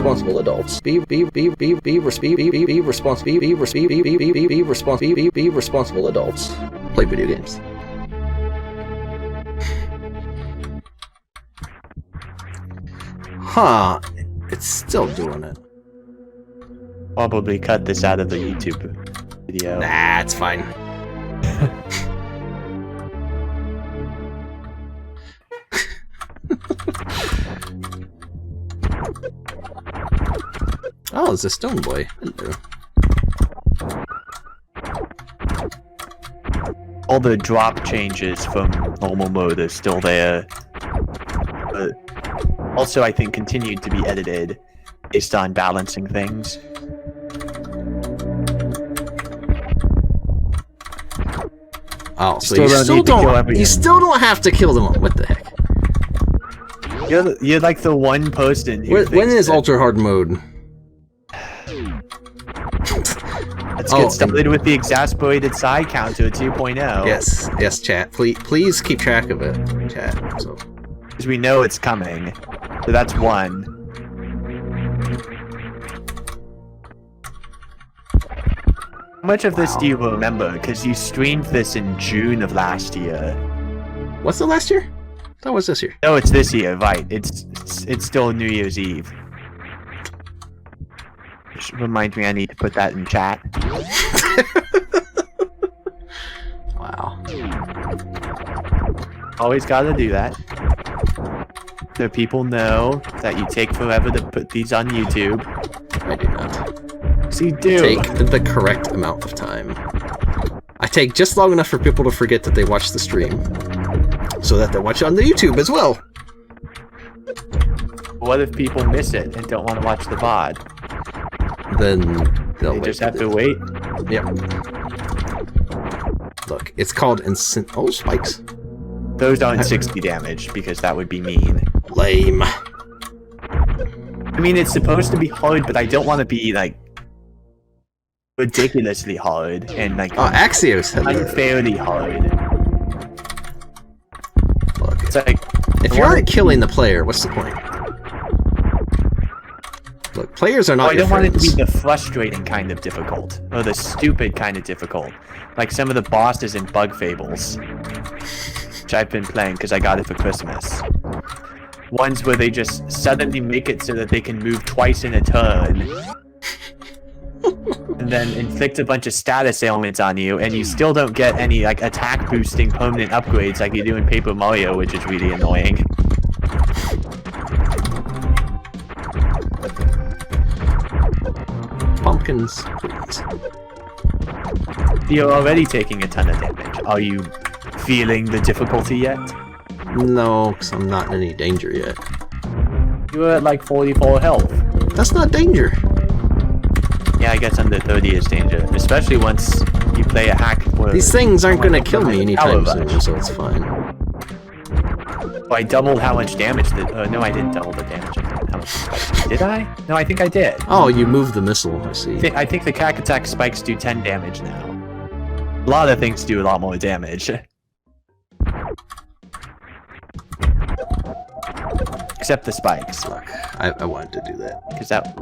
responsible adults. Be responsible adults. Play video games. Huh. It's still doing it. Probably cut this out of the YouTube video. Nah, it's fine. Oh, it's a stone boy. Hello. All the drop changes from normal mode are still there. But also, I think continued to be edited based on balancing things. Oh, so you still don't have to kill them all. What the heck? You're like the one person who when is ultra hard mode? Let's get started with the exasperated side counter 2.0. Yes, chat. Please keep track of it, chat. So, because we know it's coming. So that's one. How much of this do you remember? Because you streamed this in June of last year. What's the last year? That was this year. No, it's this year, right? It's still New Year's Eve. Just remind me I need to put that in chat. Wow. Always gotta do that. So people know that you take forever to put these on YouTube. I do not. So you do. Take the correct amount of time. I take just long enough for people to forget that they watch the stream, so that they watch it on the YouTube as well. What if people miss it and don't want to watch the VOD? Then they just have to wait. Yep. Look, it's called instant. Oh, spikes. Those aren't 60 damage because that would be mean. Lame. I mean, it's supposed to be hard, but I don't want to be like ridiculously hard and like Axios unfairly hard. Look, it's like if you aren't killing the player, what's the point? Look, players are not. I don't want it to be the frustrating kind of difficult or the stupid kind of difficult, like some of the bosses in Bug Fables, which I've been playing because I got it for Christmas. Ones where they just suddenly make it so that they can move twice in a turn. And then inflict a bunch of status ailments on you, and you still don't get any like attack boosting permanent upgrades like you do in Paper Mario, which is really annoying. Pumpkins, please. You're already taking a ton of damage. Are you feeling the difficulty yet? No, because I'm not in any danger yet. You're at like 44 health. That's not danger. Yeah, I guess under 30 is danger, especially once you play a hack where... These things aren't going to kill me anytime soon, so it's fine. Oh, I doubled how much damage that... no, I didn't double the damage. How much did I? No, I think I did. Oh, you moved the missile, I see. I think the Cack Attack spikes do 10 damage now. A lot of things do a lot more damage. Except the spikes. Look, I wanted to do that. Because that...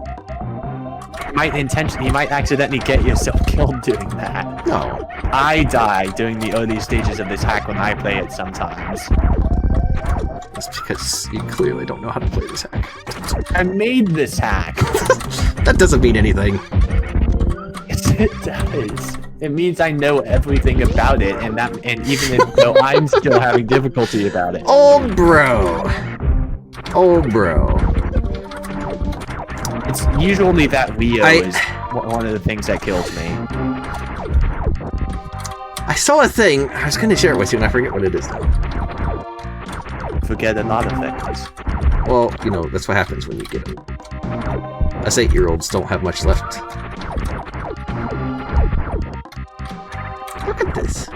You might accidentally get yourself killed doing that. No. I die during the early stages of this hack when I play it sometimes. That's because you clearly don't know how to play this hack. I made this hack. That doesn't mean anything. Yes, it does. It means I know everything about it, and even though I'm still having difficulty about it. Old bro. Old bro. It's usually that Leo is one of the things that kills me. I saw a thing. I was going to share it with you, and I forget what it is now. Forget a lot of things. Well, you know, that's what happens when you get them. Us 8-year-olds don't have much left. Look at this.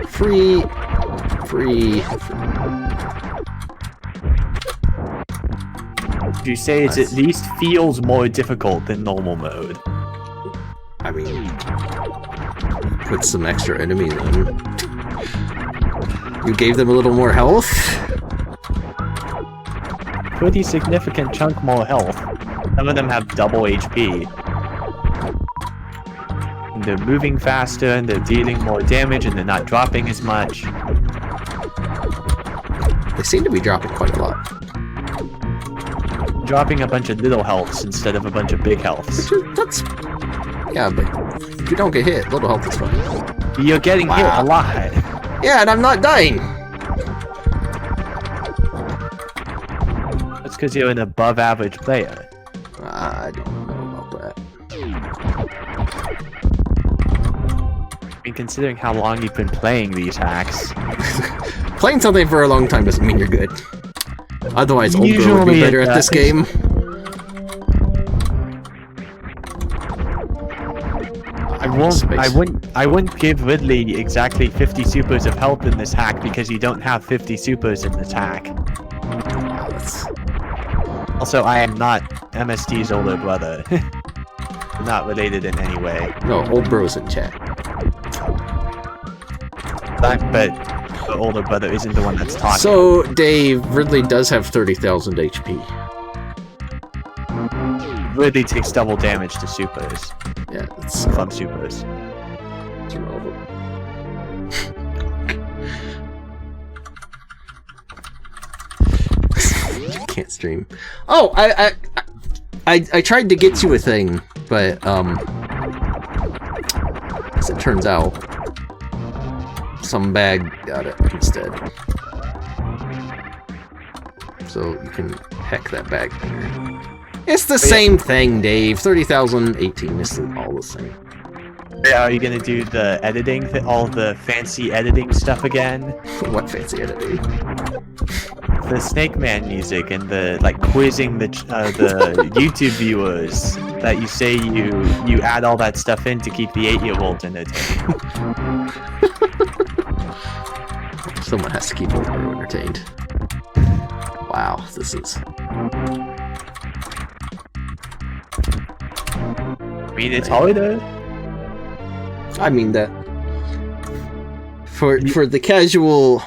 Free. You say it at least feels more difficult than normal mode. I mean, put some extra enemies in. You gave them a little more health? pretty significant chunk more health. Some of them have double HP. And they're moving faster, and they're dealing more damage, and they're not dropping as much. They seem to be dropping quite a lot. Dropping a bunch of little healths instead of a bunch of big healths. That's... Yeah, but if you don't get hit, little health is fine. You're getting hit a lot. Yeah, and I'm not dying! That's because you're an above-average player. I don't know about that. I mean, considering how long you've been playing these hacks... Playing something for a long time doesn't mean you're good. Otherwise, old girl would be better at this game. I wouldn't give Ridley exactly 50 supers of health in this hack because you don't have 50 supers in this hack. Also, I am not MST's older brother. Not related in any way. No, old bro's in chat. But the older brother isn't the one that's talking. So, Dave, Ridley does have 30,000 HP. Ridley takes double damage to supers. Yeah, that's from supers. It's irrelevant. You can't stream. Oh, I tried to get you a thing, but as it turns out, some bag got it instead. So you can hack that bag later. It's the same thing, Dave. 30,000, 18 is all the same. Yeah, are you gonna do the editing, all the fancy editing stuff again? What fancy editing? The Snake Man music and the quizzing the YouTube viewers that you say you add all that stuff in to keep the 8-year-olds entertained. Someone has to keep them entertained. Wow, this is... I mean, it's harder. I mean that for the casual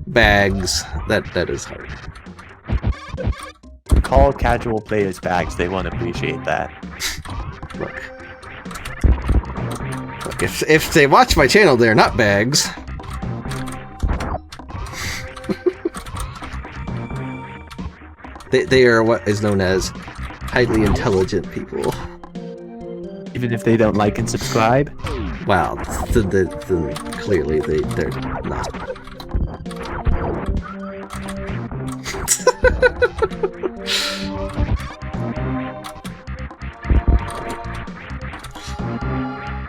bags, that is hard. Call casual players bags; they won't appreciate that. Look, if they watch my channel, they're not bags. they are what is known as highly intelligent people. Even if they don't like and subscribe? Well, clearly they're not.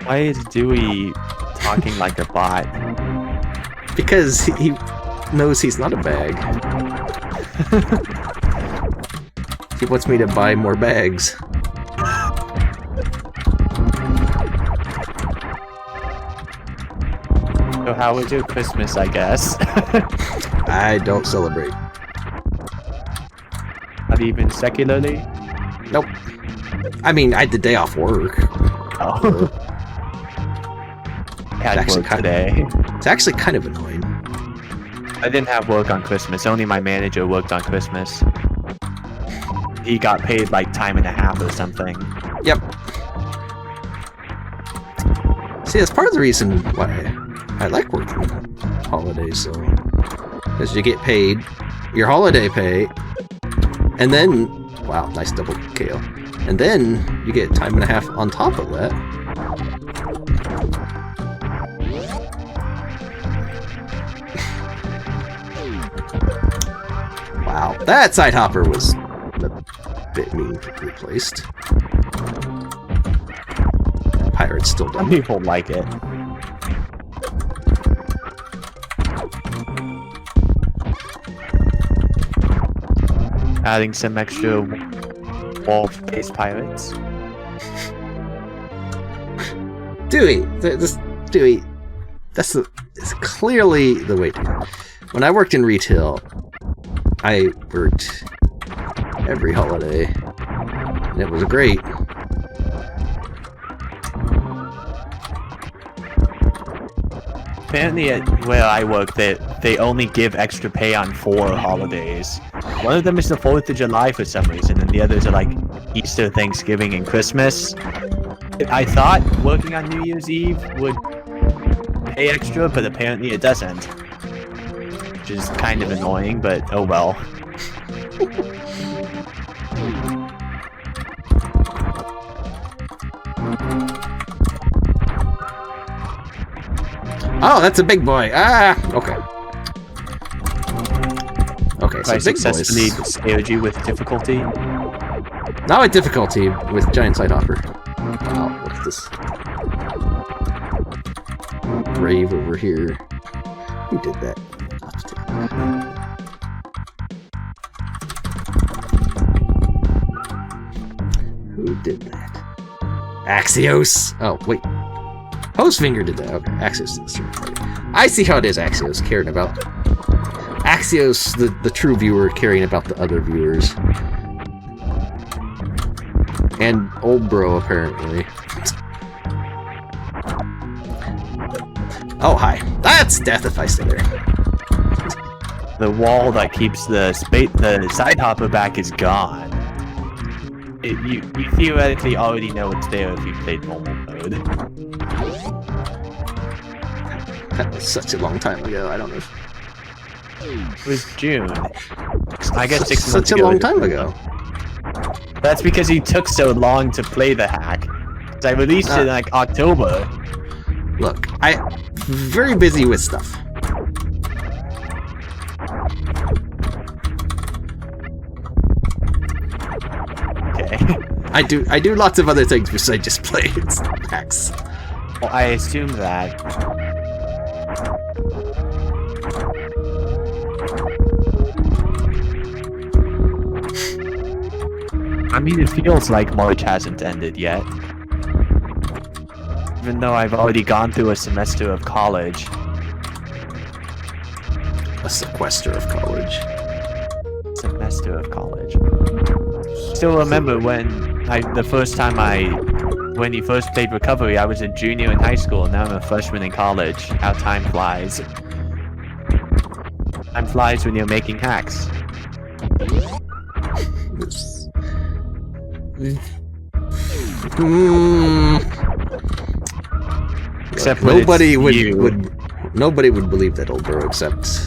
Why is Dewey talking like a bot? Because he knows he's not a bag. He wants me to buy more bags. So how was your Christmas, I guess? I don't celebrate. Not even secularly? Nope. I mean, I had the day off work. Oh. I had work today. It's actually kind of annoying. I didn't have work on Christmas. Only my manager worked on Christmas. He got paid like time and a half or something. Yep. See, that's part of the reason why I like working holidays, so... Because you get paid your holiday pay, and then... Wow, nice double KO. And then you get time and a half on top of that. Wow, that side hopper was a bit meanly placed. Pirates still don't. Some people like it. Adding some extra wall-based pirates. Dewey, Dewey, it's clearly the way to go. When I worked in retail, I worked every holiday, and it was great. Apparently, at where I work, that they only give extra pay on 4 holidays. One of them is the 4th of July for some reason, and the others are like Easter, Thanksgiving, and Christmas. I thought working on New Year's Eve would pay extra, but apparently it doesn't. Which is kind of annoying, but oh well. Oh, that's a big boy. Ah, okay. Okay, so I big successfully boys. scared you with difficulty. Not with difficulty, with giant side hopper. Wow, what's this? Brave over here. Who did that? Who did that? Axios! Oh, wait. Hostfinger did that. Okay, Axios did this. I see how it is, Axios caring about. Axios, the true viewer, caring about the other viewers. And old bro, apparently. Oh, hi. That's death if I stay there. The wall that keeps the side hopper back is gone. You theoretically already know it's there if you played normal mode. That was such a long time ago, I don't know. It was June. I guess 6 months such a long time ago. That's because he took so long to play the hack. 'Cause I released it in like October. Look, I'm very busy with stuff. Okay. I do lots of other things besides just play hacks. Well, I assume that. I mean, it feels like March hasn't ended yet. Even though I've already gone through a semester of college. A sequester of college. Semester of college. Still remember when the first time when you first played Recovery, I was a junior in high school, and now I'm a freshman in college. How time flies. Time flies when you're making hacks. Except when nobody would nobody would believe that, old bro, except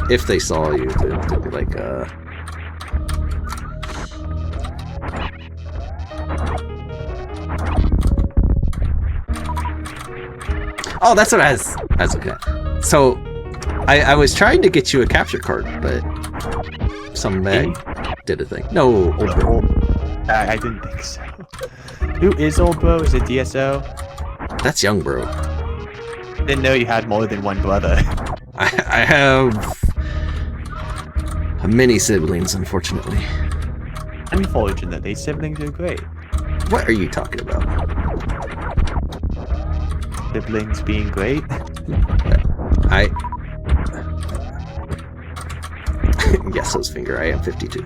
if they saw you, they'd be like, Oh, that's what I was okay. So, I was trying to get you a capture card, but some mag did a thing. No, old bro. I didn't think so. Who is old bro? Is it DSO? That's young bro. Didn't know you had more than one brother. I have many siblings, unfortunately. Unfortunately, siblings are great. What are you talking about? Siblings being great? Yes, those finger, I am 52.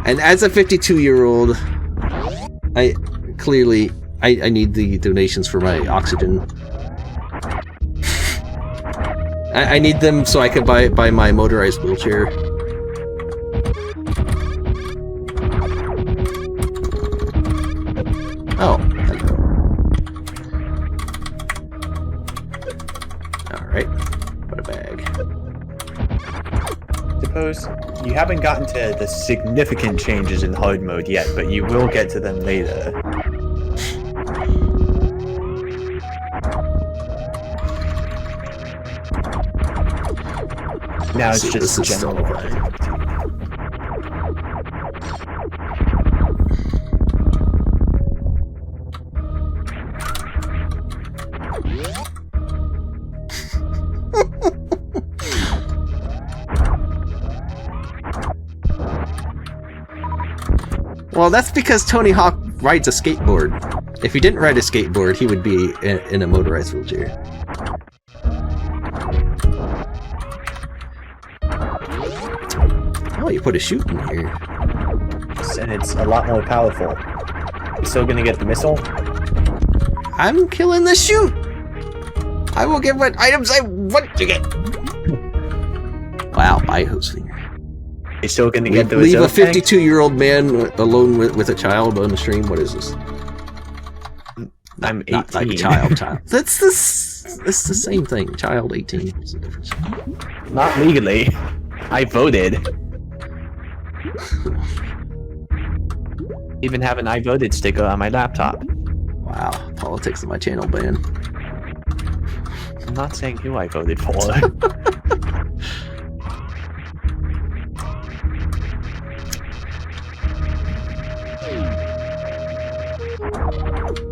And as a 52-year-old, I need the donations for my oxygen. I need them so I can buy my motorized wheelchair. Oh, hello. Alright, put a bag. Suppose you haven't gotten to the significant changes in hard mode yet, but you will get to them later. Now it's just general. Well, that's because Tony Hawk rides a skateboard. If he didn't ride a skateboard, he would be in a motorized wheelchair. Oh, you put a chute in here. And it's a lot more powerful. Still gonna get the missile? I'm killing the shoot! I will get what items I want to get! Wow, bye, host finger. You're still gonna get the Leave a reserve tank? 52-year-old man alone with a child on the stream? What is this? I'm 18. Not like a child. That's the same thing. Child 18. What's the difference? Not legally. I voted. Even have an I voted sticker on my laptop. Wow, politics on my channel ban. I'm not saying who I voted for.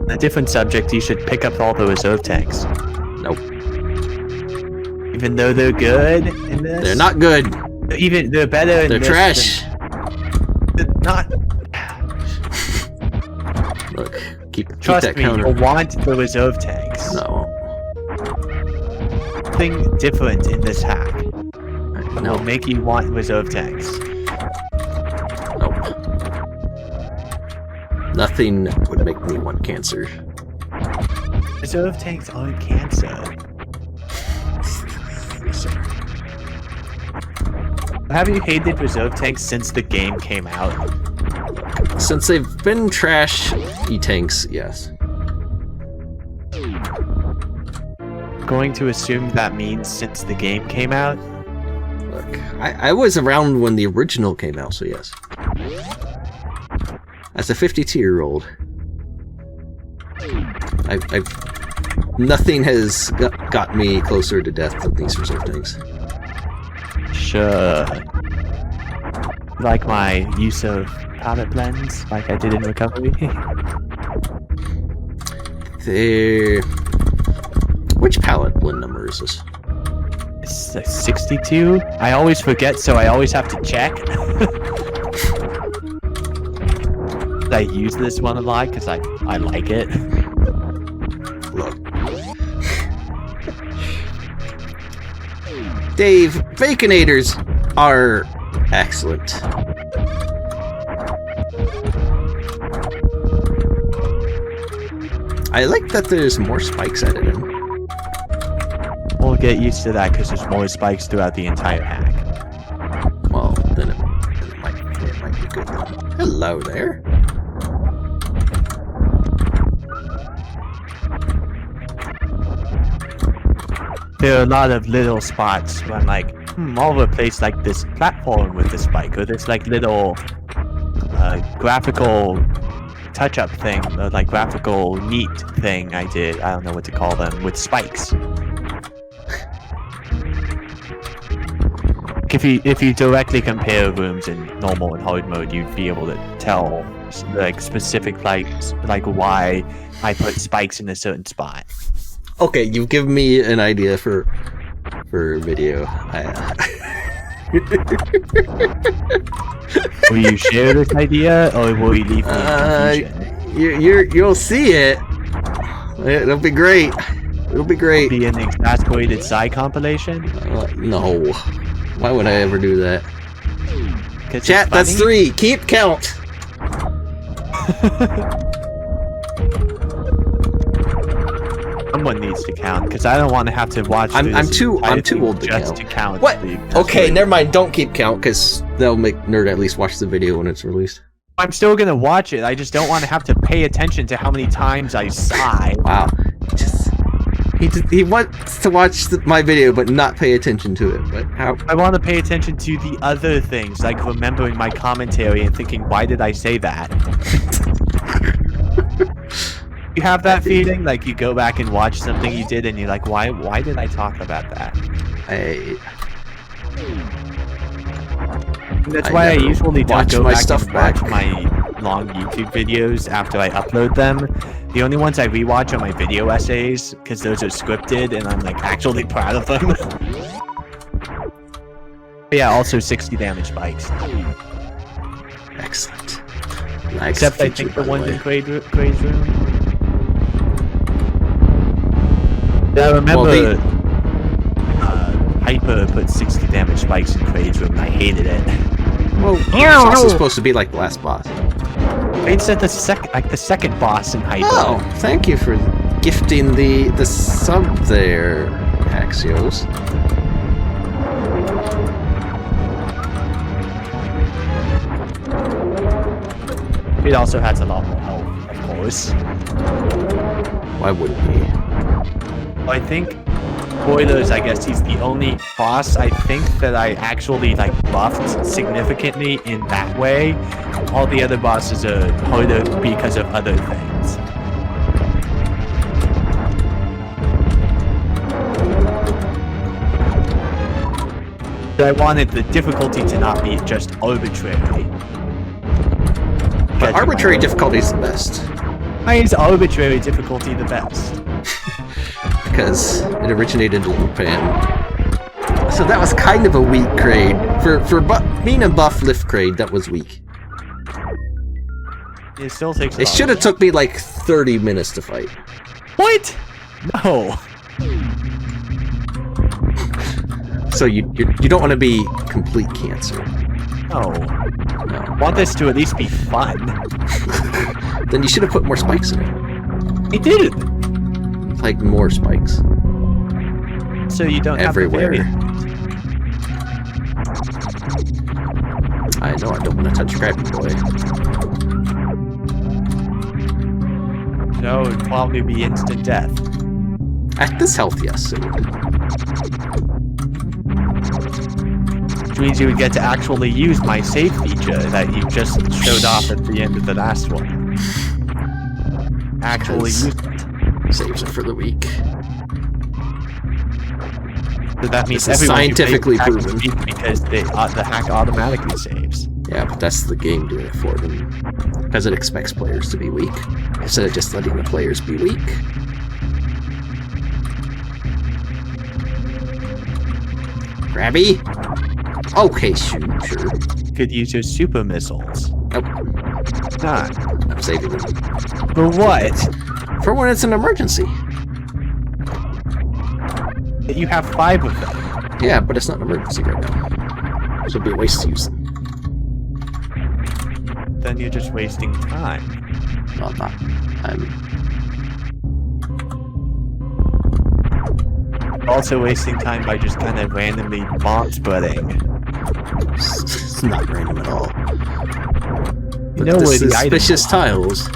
A different subject, you should pick up all the reserve tanks. Nope. Even though they're good in this? They're not good. Even they're better in They're this trash. than not. Look, keep Trust that me, counter. you'll want the reserve tanks. No. Something different in this hack No. will make you want reserve tanks. Nope. Nothing would make me want cancer. Reserve tanks aren't cancer. Have you hated reserve tanks since the game came out? Since they've been trash e-tanks, yes. Going to assume that means since the game came out? Look, I was around when the original came out, so yes. As a 52-year-old, nothing has got me closer to death than these reserve tanks. Sure. Like my use of palette blends, like I did in recovery. Which palette blend number is this? It's like 62? I always forget, so I always have to check. I use this one a lot because I like it. Look. Dave, Baconators are excellent. I like that there's more spikes added in. We'll get used to that because there's more spikes throughout the entire hack. Well, then it might be good then. Hello there. There are a lot of little spots where I'm like, I'll replace like this platform with this spike, or this like little graphical touch-up thing, or like graphical neat thing I did. I don't know what to call them, with spikes. If you directly compare rooms in normal and hard mode, you'd be able to tell like specific like why I put spikes in a certain spot. Okay, you've given me an idea for a video. Will you share this idea, or will you leave me in confusion? You'll see it. It'll be great. It'll be great. Be an exasperated Psy compilation? No. Why would I ever do that? Chat, that's 3. Keep count. Someone needs to count because I don't want to have to watch. I'm too old to count. What? Okay, never mind. Don't keep count because they'll make Nerd at least watch the video when it's released. I'm still gonna watch it. I just don't want to have to pay attention to how many times I sigh. Wow. He wants to watch my video but not pay attention to it. But how? I want to pay attention to the other things, like remembering my commentary and thinking, why did I say that? You have that feeling? Like you go back and watch something you did and you're like, why did I talk about that? That's why I usually don't go back and watch my long YouTube videos after I upload them. The only ones I rewatch are my video essays, because those are scripted and I'm like actually proud of them. But yeah, also 60 damage spikes. Excellent. Nice. Except I think the ones in Craig's room. Yeah, I remember Hyper put 60 damage spikes in Craig's room and I hated it. Well, it's also supposed to be like the last boss. It's at the second boss in Hyper. Oh, thank you for gifting the sub there, Axios. It also has a lot more health, of course. Why wouldn't he? I think, spoilers, I guess he's the only boss I think that I actually like buffed significantly in that way. All the other bosses are harder because of other things. But I wanted the difficulty to not be just arbitrary. But arbitrary difficulty is the best. Why is arbitrary difficulty the best? Because it originated in Japan. So that was kind of a weak grade. For being a buff lift grade, that was weak. It still takes. It should have took me like 30 minutes to fight. What? No. So you don't want to be complete cancer. No. No. I want this to at least be fun. Then you should have put more spikes in it. It did. Like more spikes. So you don't everywhere. Have to I know I don't want to touch Krabby Boy. No, it'd probably be instant death. At this health, yes, it would. Which means you would get to actually use my save feature that you just showed off at the end of the last one. Actually use it. Saves it for the week. So that means This is everyone scientifically proven. because the hack automatically saves. Yeah, but that's the game doing it for them. Because it expects players to be weak, instead of just letting the players be weak. Krabby? Okay, sure. You could use your super missiles. Nope. Nah. I'm saving them. For what? For when it's an emergency. You have 5 of them. Yeah, but it's not an emergency right now. So it'd be a waste to use them. Then you're just wasting time. No, I'm not. I'm Also wasting time by just kind of randomly bomb spreading. It's not random at all. You know where the suspicious tiles.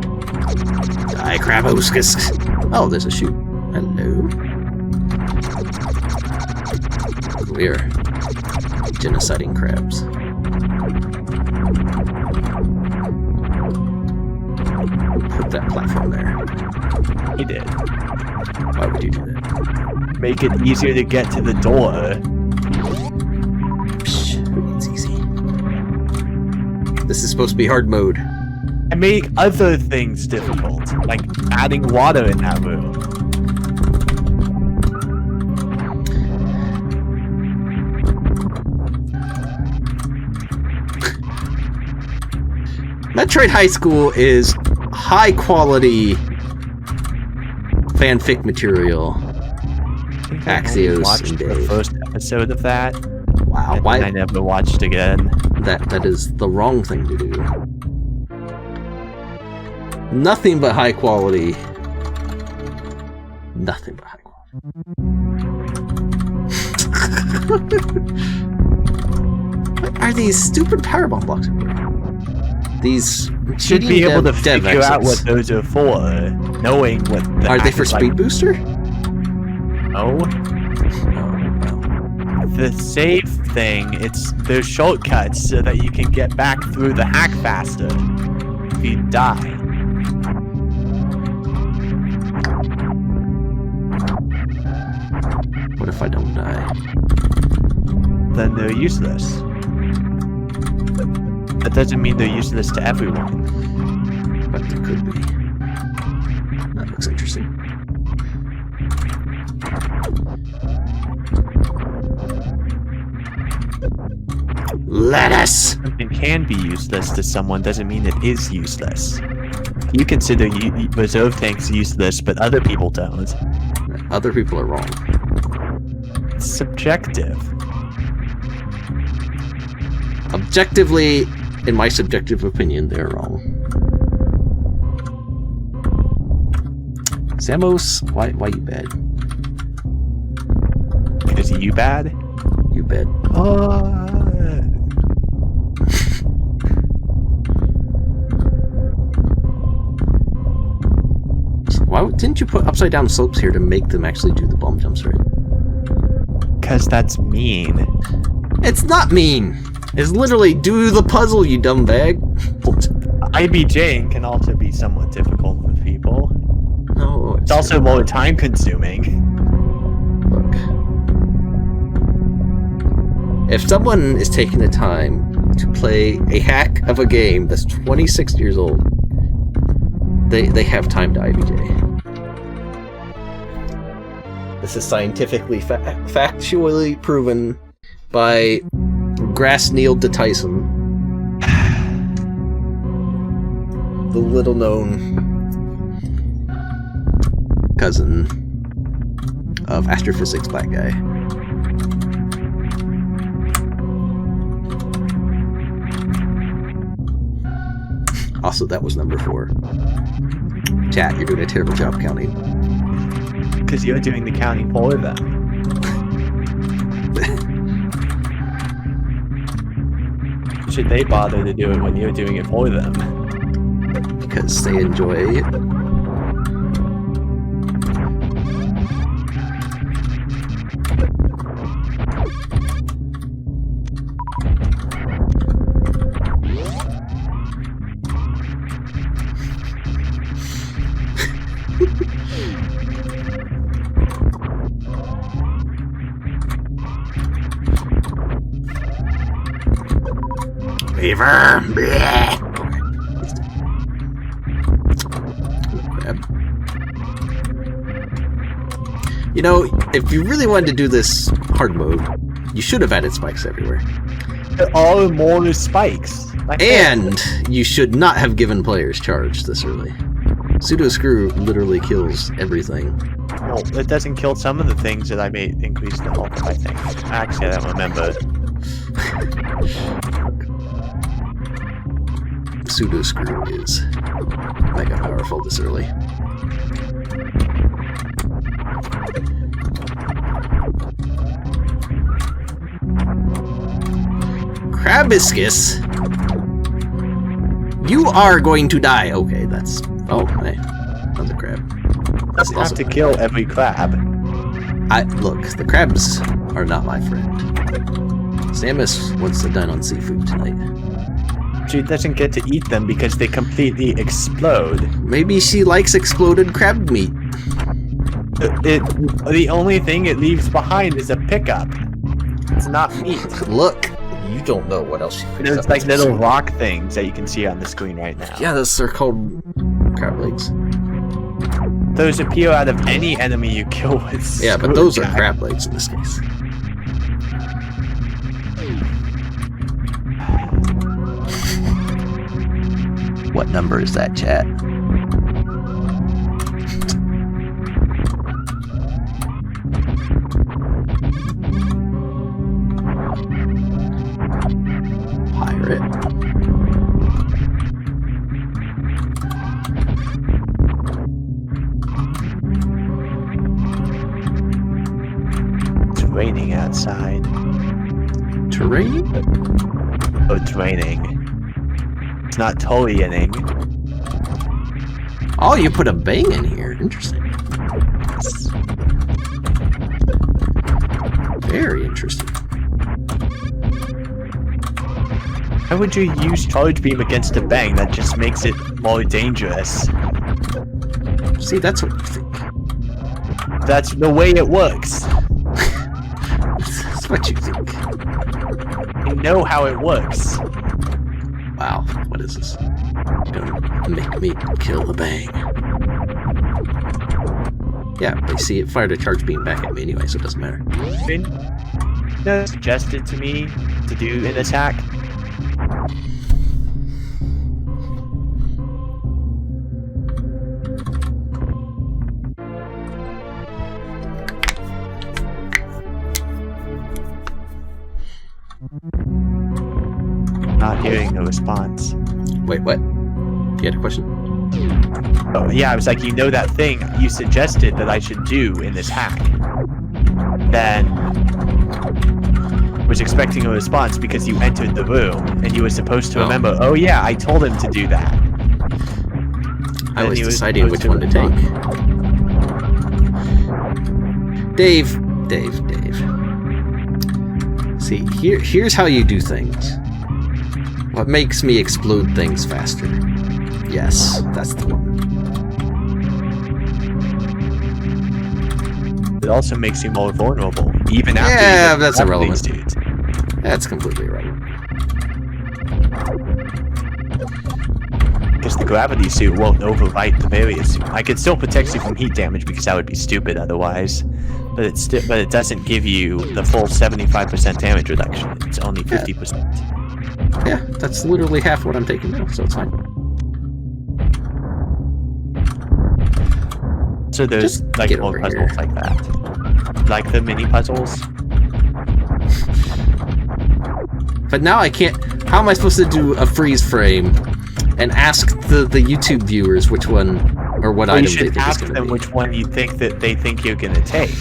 Die, Kraboskus. Oh, there's a chute. Hello. We are genociding crabs. Put that platform there. He did. Why would you do that? Make it easier to get to the door. Psh, who needs easy? This is supposed to be hard mode. And make other things difficult, like adding water in that room. Metroid High School is high quality fanfic material. Axios and the Dave. first episode of that. Wow, And why? I never watched again. That is the wrong thing to do. Nothing but high quality. Nothing but high quality. What are these stupid power bomb blocks everywhere? These You should be able to dev figure out what exits. those are for, knowing what the Are they hack for is speed like. booster? No. The save thing, there's shortcuts so that you can get back through the hack faster if you die. What if I don't die? Then they're useless. That doesn't mean they're useless to everyone. But there could be. That looks interesting. Lettuce! Something can be useless to someone doesn't mean it is useless. You consider reserve tanks useless, but other people don't. Other people are wrong. It's subjective. objectively, in my subjective opinion, they're wrong. Samus, why you bad? Is you bad? You bad. Why didn't you put upside down slopes here to make them actually do the bomb jumps right? Because that's mean. It's not mean. It's literally do the puzzle, you dumb bag. IBJing can also be somewhat difficult for people. No, It's also more time consuming. Look. If someone is taking the time to play a hack of a game that's 26 years old, they have time to IBJ. This is scientifically, factually proven by Grass Neil de Tyson, the little-known cousin of astrophysics black guy. Also, that was number 4. Chat, you're doing a terrible job counting. Because you're doing the counting for them. Should they bother to do it when you're doing it for them? Because they enjoy it. Beaver! Bleh. Crab. You know, if you really wanted to do this hard mode, you should have added spikes everywhere. All more spikes. And you should not have given players charge this early. Pseudo Screw literally kills everything. No, it doesn't kill some of the things that I made increase the health, I think. Actually, I don't remember. Pseudo Screw is mega powerful this early. Crabiscus! You are going to die! Okay, that's... Oh, hey. Another crab. Doesn't have to kill every crab. Look, the crabs are not my friend. Samus wants to dine on seafood tonight. She doesn't get to eat them because they completely explode. Maybe she likes exploded crab meat. The only thing it leaves behind is a pickup. It's not meat. Look, you don't know what else she picks There's up. like little rock things that you can see on the screen right now. Yeah, those are called crab legs. Those appear out of any enemy you kill with. Yeah, but those are crab legs in this case. What number is that, chat? Pirate. It's raining outside. Terrain? Oh, it's raining. It's not totally inning. Oh, you put a bang in here. Interesting. Very interesting. Why would you use charge beam against a bang? That just makes it more dangerous. See, that's what you think. That's the way it works. That's what you think. I know how it works. Wow, what is this? Gonna make me kill the bang. Yeah, they see it fired a charge beam back at me anyway, so it doesn't matter. Suggested to me to do an attack. not hearing no response. Wait, what? You had a question? Oh, yeah, I was like, you know that thing you suggested that I should do in this hack? Then was expecting a response because you entered the room and you were supposed to remember, oh yeah, I told him to do that. I was deciding which one to take. Dave. See, here's how you do things. What makes me explode things faster? Yes, that's the one. It also makes you more vulnerable, even after Yeah, that's irrelevant. Dudes. That's completely irrelevant. Because the gravity suit won't overwrite the barrier suit. I could still protect you from heat damage because that would be stupid otherwise. But it doesn't give you the full 75% damage reduction. It's only 50%. Yeah, that's literally half what I'm taking now, so it's fine. So there's Just like get more over puzzles here. like that. Like the mini puzzles. But now I can't... How am I supposed to do a freeze frame and ask the YouTube viewers which one or what Well, item you they should think is ask going to them be? which one you think that they think you're gonna take.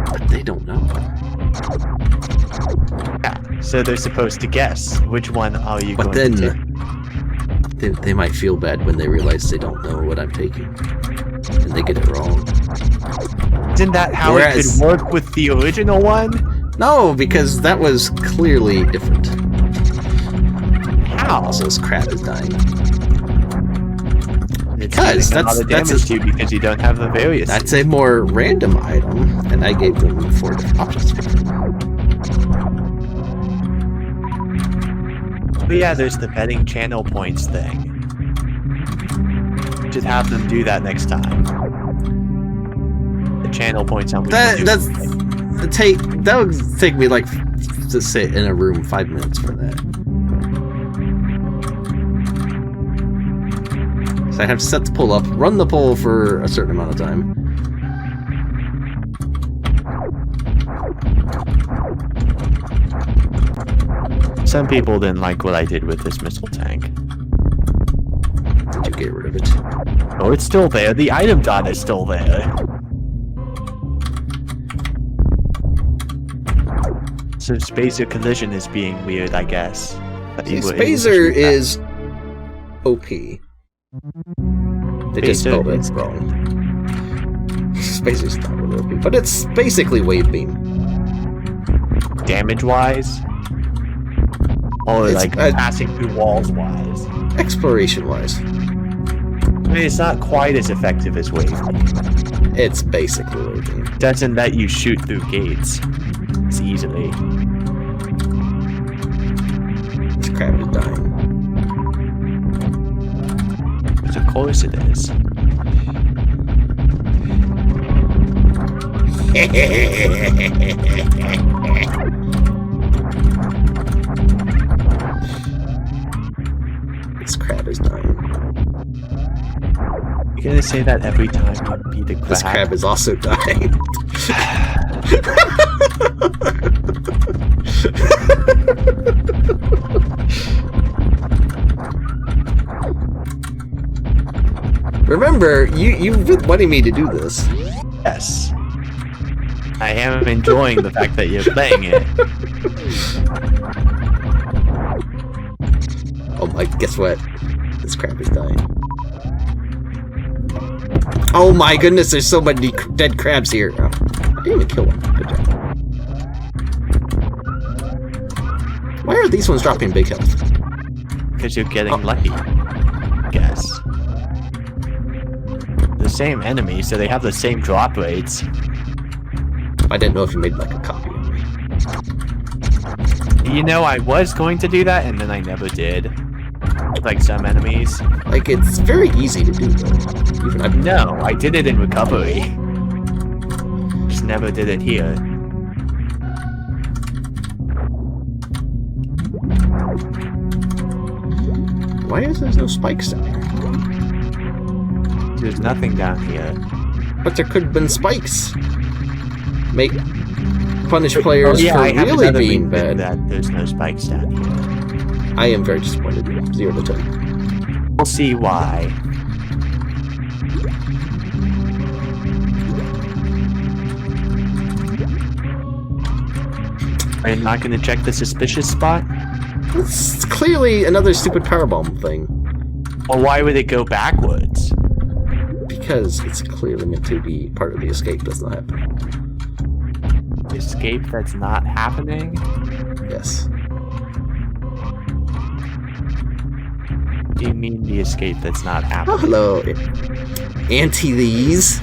But they don't know. Yeah. So they're supposed to guess which one are you But going to then take. they might feel bad when they realize they don't know what I'm taking. And they get it wrong. Isn't that how it could work with the original one? No, because that was clearly different. How? Also, this crab is dying. Because that's damage to you because you don't have the various. That's a more random item, and I gave them 4 different options. But yeah, there's the betting channel points thing. Should have them do that next time. The channel points on That would take me like to sit in a room 5 minutes for that. So I have to set the poll up, run the poll for a certain amount of time. Some people didn't like what I did with this missile tank. Did you get rid of it? Oh, it's still there. The item dot is still there. So spacer collision is being weird, I guess. Spacer is OP. They just spelled it wrong. Spacer's not really OP, but it's basically wave beam. Damage-wise? Or It's, like passing through walls-wise? Exploration-wise. I mean, it's not quite as effective as wave beam. It's basically wave beam. Doesn't let you shoot through gates as easily. This crab is dying. Of course it is. This crab is dying. You're gonna say that every time you beat a crab? This crab is also dying. Remember, you've been wanting me to do this. Yes. I am enjoying the fact that you're playing it. Oh my, guess what? This crab is dying. Oh my goodness, there's so many dead crabs here. Oh, I didn't even kill one. Good job. Why are these ones dropping big health? Because you're getting lucky. I guess. The same enemy, so they have the same drop rates. I didn't know if you made like a copy of me. You know, I was going to do that, and then I never did. Like some enemies. Like, it's very easy to do, though. Even No, I did it in recovery. Just never did it here. Why is there no spikes down here? There's nothing down here. But there could have been spikes. Punish players for I have really another being reason bad. that there's no spikes down here. I am very disappointed. 0 to 10. We'll see why. Are you not going to check the suspicious spot? It's clearly another stupid powerbomb thing. Well, why would it go backwards? Because it's clearly meant to be part of the escape that's not happening. Escape that's not happening? Yes. What do you mean the escape that's not Oh, happening? hello. Anti-these.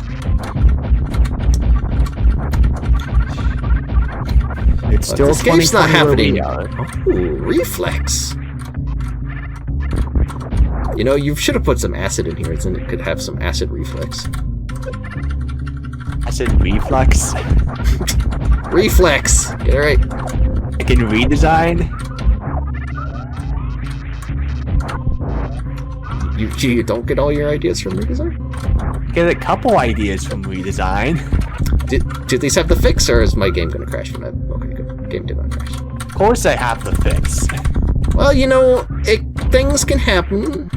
It's still The escape's not 2020 happening. Ooh, reflex. You know, you should have put some acid in here, and it could have some acid reflex. I said reflex. Reflex! Get it right. I can redesign. You don't get all your ideas from redesign? Get a couple ideas from redesign. Did these have the fix, or is my game gonna crash from that? Okay, good. Game did not crash. Of course I have the fix. Well, you know, things can happen.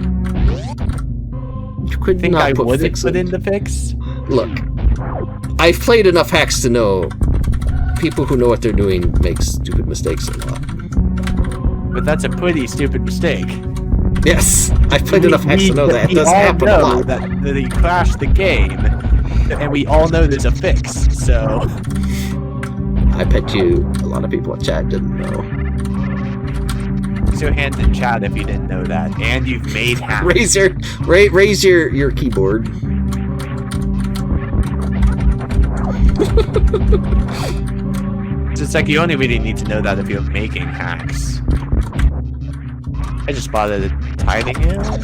You could Think not I put wouldn't fix put in the fix? Look, I've played enough hacks to know people who know what they're doing make stupid mistakes a lot. But that's a pretty stupid mistake. Yes, I've played enough hacks to know that. It does happen a lot. That he crashed the game, and we all know there's a fix, so... I bet you a lot of people in chat didn't know. Raise your hand in chat if you didn't know that, and you've made hacks. Raise your keyboard. It's like you only really need to know that if you're making hacks. I just spotted a tithing error.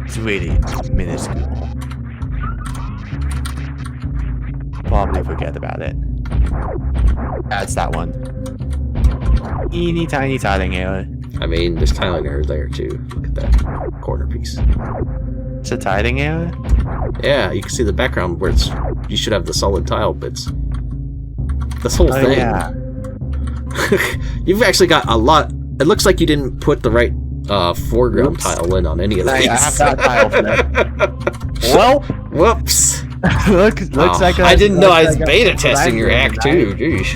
It's really minuscule. Probably forget about it. That's that one. Teeny tiny tithing error. I mean, there's tiling error there too. Look at that corner piece. It's a tithing error? Yeah, you can see the background where it's. You should have the solid tile bits. This whole thing. Yeah. You've actually got a lot. It looks like you didn't put the right foreground tile in on any of these. I have that tile for that. Well, whoops. looks like I didn't know I was beta testing your hack too. Jeez.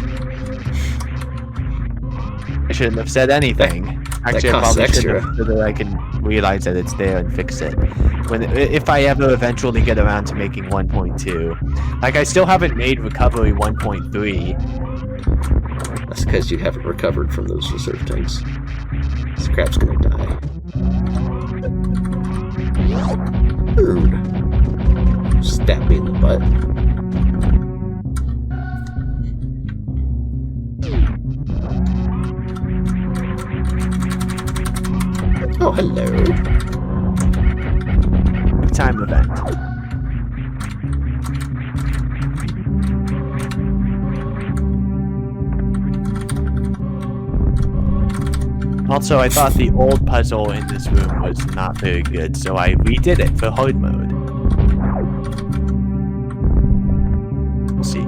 I shouldn't have said anything. Actually, I costs probably extra. shouldn't have, so that I can realize that it's there and fix it. If I ever eventually get around to making 1.2. Like, I still haven't made recovery 1.3. That's because you haven't recovered from those reserve tanks. This crap's gonna die. Rude. Stab me in the butt. Oh, hello. Quick time event. Also, I thought the old puzzle in this room was not very good, so I redid it for hard mode. We'll see.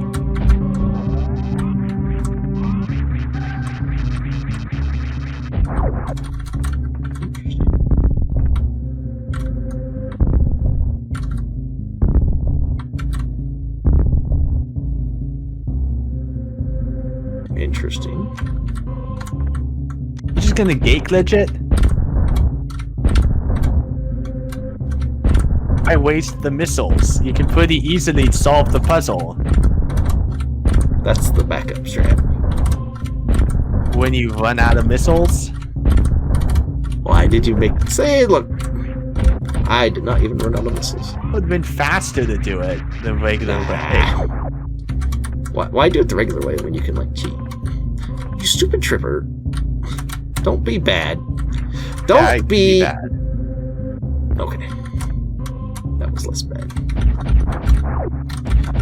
Interesting. I'm just gonna gate glitch it. I waste the missiles. You can pretty easily solve the puzzle. That's the backup strat. When you run out of missiles? Why did you make... Say, look. I did not even run out of missiles. It would have been faster to do it the regular way. Why do it the regular way when you can, like, cheat? You stupid tripper. Don't be bad. Don't be... bad. Okay. That was less bad.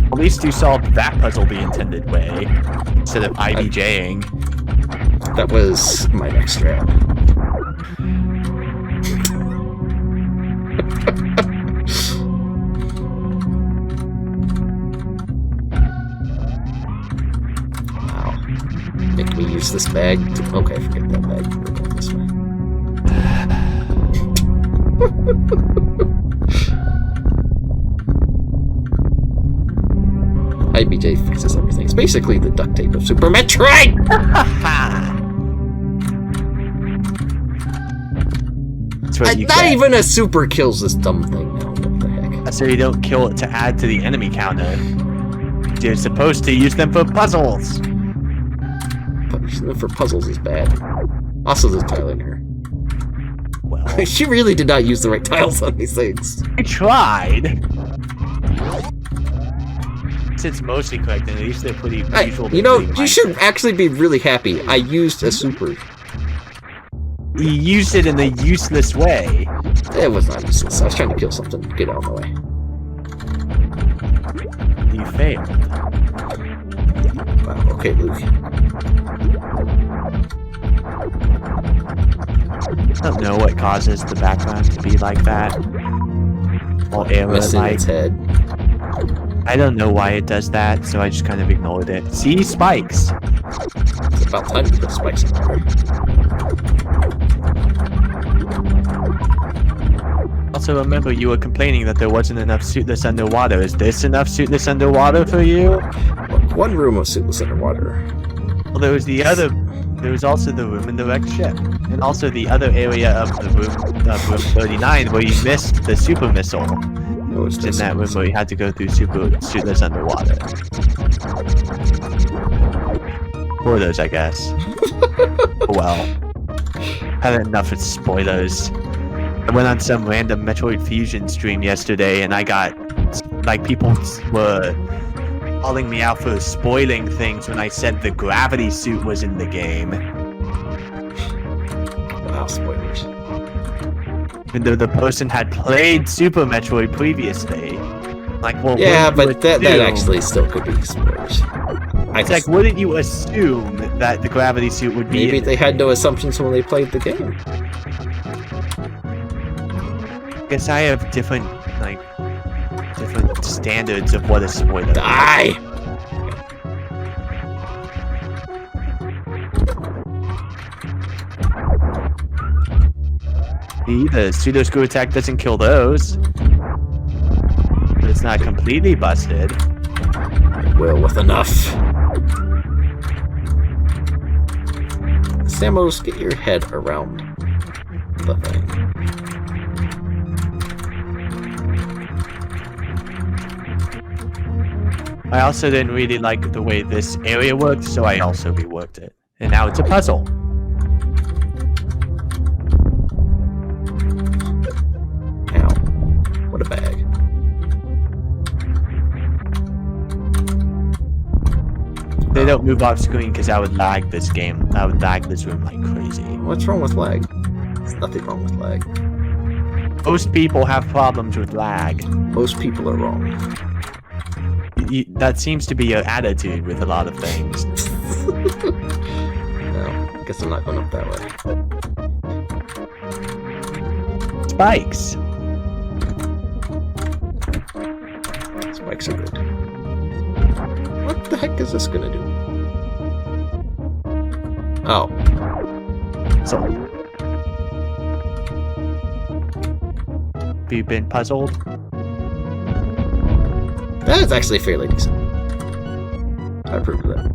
At least you solved that puzzle the intended way, instead of IBJing. That was my next strat. Wow. Make me use this bag to... Okay, forget that bag. We're going this way. IBJ fixes everything. It's basically the duct tape of Super Metroid! Not even a super kills this dumb thing now. What the heck? So you don't kill it to add to the enemy counter. You're supposed to use them for puzzles. But using them for puzzles is bad. Also, the tile in her. Well, she really did not use the right tiles on these things. I tried. It's mostly correct, and at least they're pretty visual. You know, you should actually be really happy. I used a super. You used it in a useless way. It was not useless. I was trying to kill something. Get out of my way. You failed. Wow, okay, Luke. I don't know what causes the background to be like that. All Missing its head. I don't know why it does that, so I just kind of ignored it. See, spikes! It's about time to put spikes in there. Also, remember, you were complaining that there wasn't enough suitless underwater. Is this enough suitless underwater for you? One room of suitless underwater. Well, there was also the room in the wrecked ship. And also the other area of the room 39 where you missed the super missile. No, it's in that room where you had to go through suitless underwater. Spoilers, I guess. Well, had enough of spoilers. I went on some random Metroid Fusion stream yesterday, and I got, like, people were calling me out for spoiling things when I said the gravity suit was in the game. Wow, spoilers. Even though the person had played Super Metroid previously. Like, well, yeah, but that actually still could be spoilers. It's like, wouldn't you assume that the gravity suit would be... Maybe they had no assumptions when they played the game. I guess I have different standards of what a spoiler Die! The pseudo screw attack doesn't kill those. But it's not completely busted. Well, with enough. Samus, get your head around the thing. I also didn't really like the way this area worked, so I also reworked it. And now it's a puzzle. Ow. What a bag. They don't move off screen because I would lag this game. I would lag this room like crazy. What's wrong with lag? There's nothing wrong with lag. Most people have problems with lag. Most people are wrong. That seems to be your attitude with a lot of things. No, I guess I'm not going up that way. Spikes. Spikes are good. What the heck is this gonna do? Oh. So, have you been puzzled? That is actually fairly decent. I approve of that.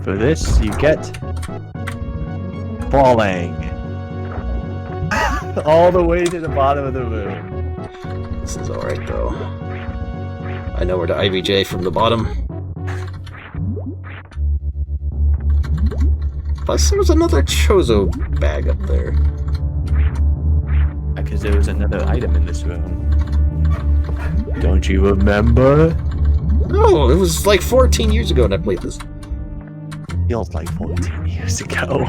For this, you get falling all the way to the bottom of the room. This is alright though. I know where to IVJ from the bottom. Plus, there was another Chozo bag up there. Because there was another item in this room. Don't you remember? No, it was like 14 years ago when I played this. Feels like 14 years ago.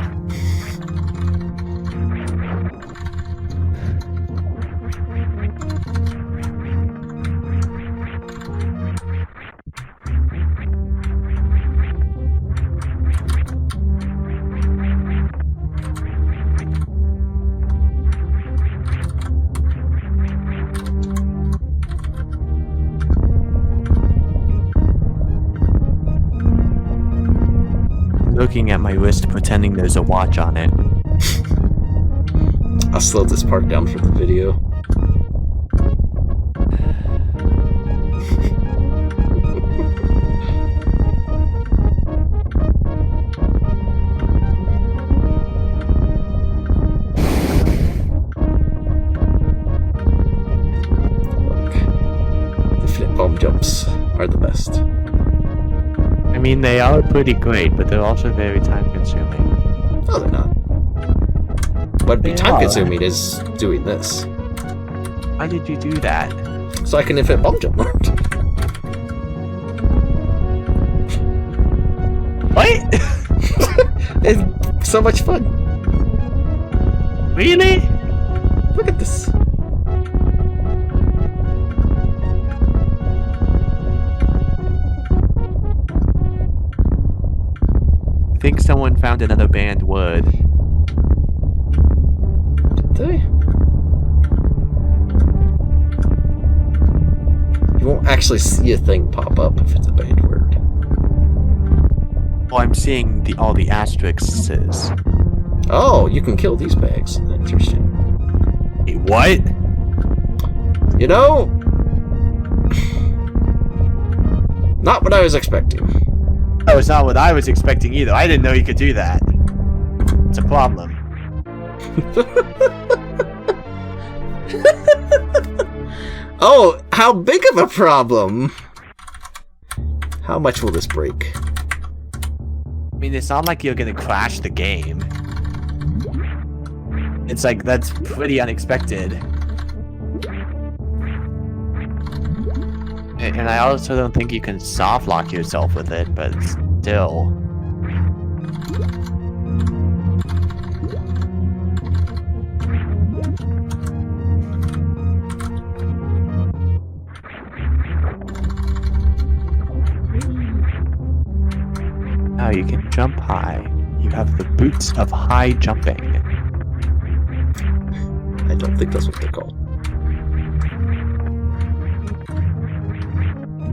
looking at my wrist, pretending there's a watch on it. I'll slow this part down for the video. Infinite bomb jumps are the best. I mean, they are pretty great, but they're also very time-consuming. No, they're not. What'd be They time-consuming is doing this. Why did you do that? So I can infinite bomb jump more. What? It's so much fun. Really? Look at this. I think someone found another banned word. Did they? You won't actually see a thing pop up if it's a banned word. Oh, I'm seeing all the asterisks. Oh, you can kill these bags. Interesting. Wait, what? You know, not what I was expecting. That was not what I was expecting either. I didn't know you could do that. It's a problem. Oh, how big of a problem? How much will this break? I mean, it's not like you're gonna crash the game. It's like, that's pretty unexpected. And I also don't think you can soft lock yourself with it, but still. Now you can jump high. You have the boots of high jumping. I don't think that's what they're called.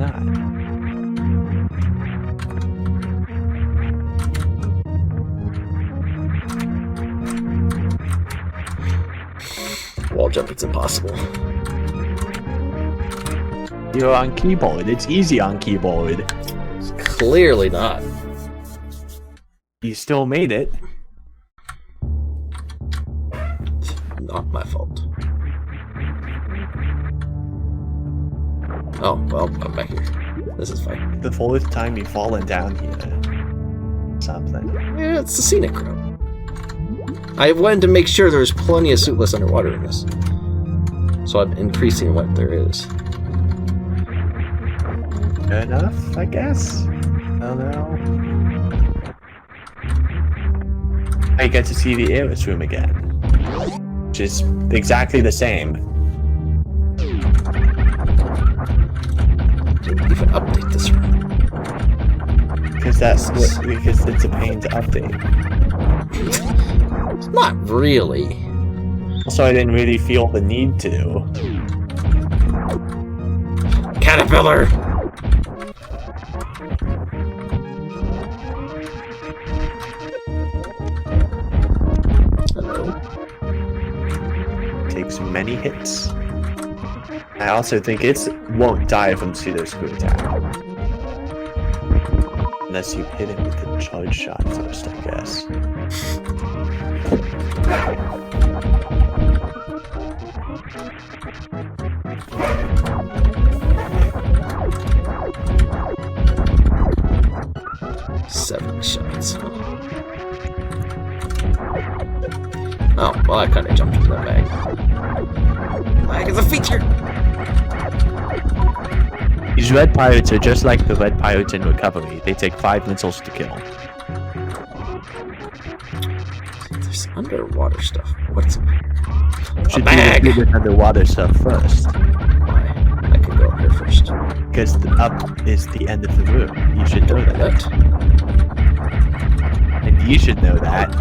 Not. Wall jumping's impossible. You're on keyboard. It's easy on keyboard. It's clearly not. You still made it. Not my fault. Oh, well, I'm back here. This is fine. The fourth time you've fallen down here. Something. Yeah, it's the scenic route. I wanted to make sure there's plenty of suitless underwater in this. So I'm increasing what there is. Good enough, I guess? I don't know. I get to see the Aeris room again. Which is exactly the same. Didn't even update this room. Because it's a pain to update. Not really. Also, I didn't really feel the need to. Caterpillar! Hello. Takes many hits. I also think it won't die from pseudo screw attack. Unless you hit it with the charge shot first, I guess. Seven shots. Oh, well, I kind of jumped into that bag. Bag is a feature! These red pirates are just like the red pirates in Recovery. They take 5 missiles to kill. There's underwater stuff. What's in here? Should bag! do the underwater stuff first. Why? I could go up here first. Because the up is the end of the room. You should know that. And you should know that.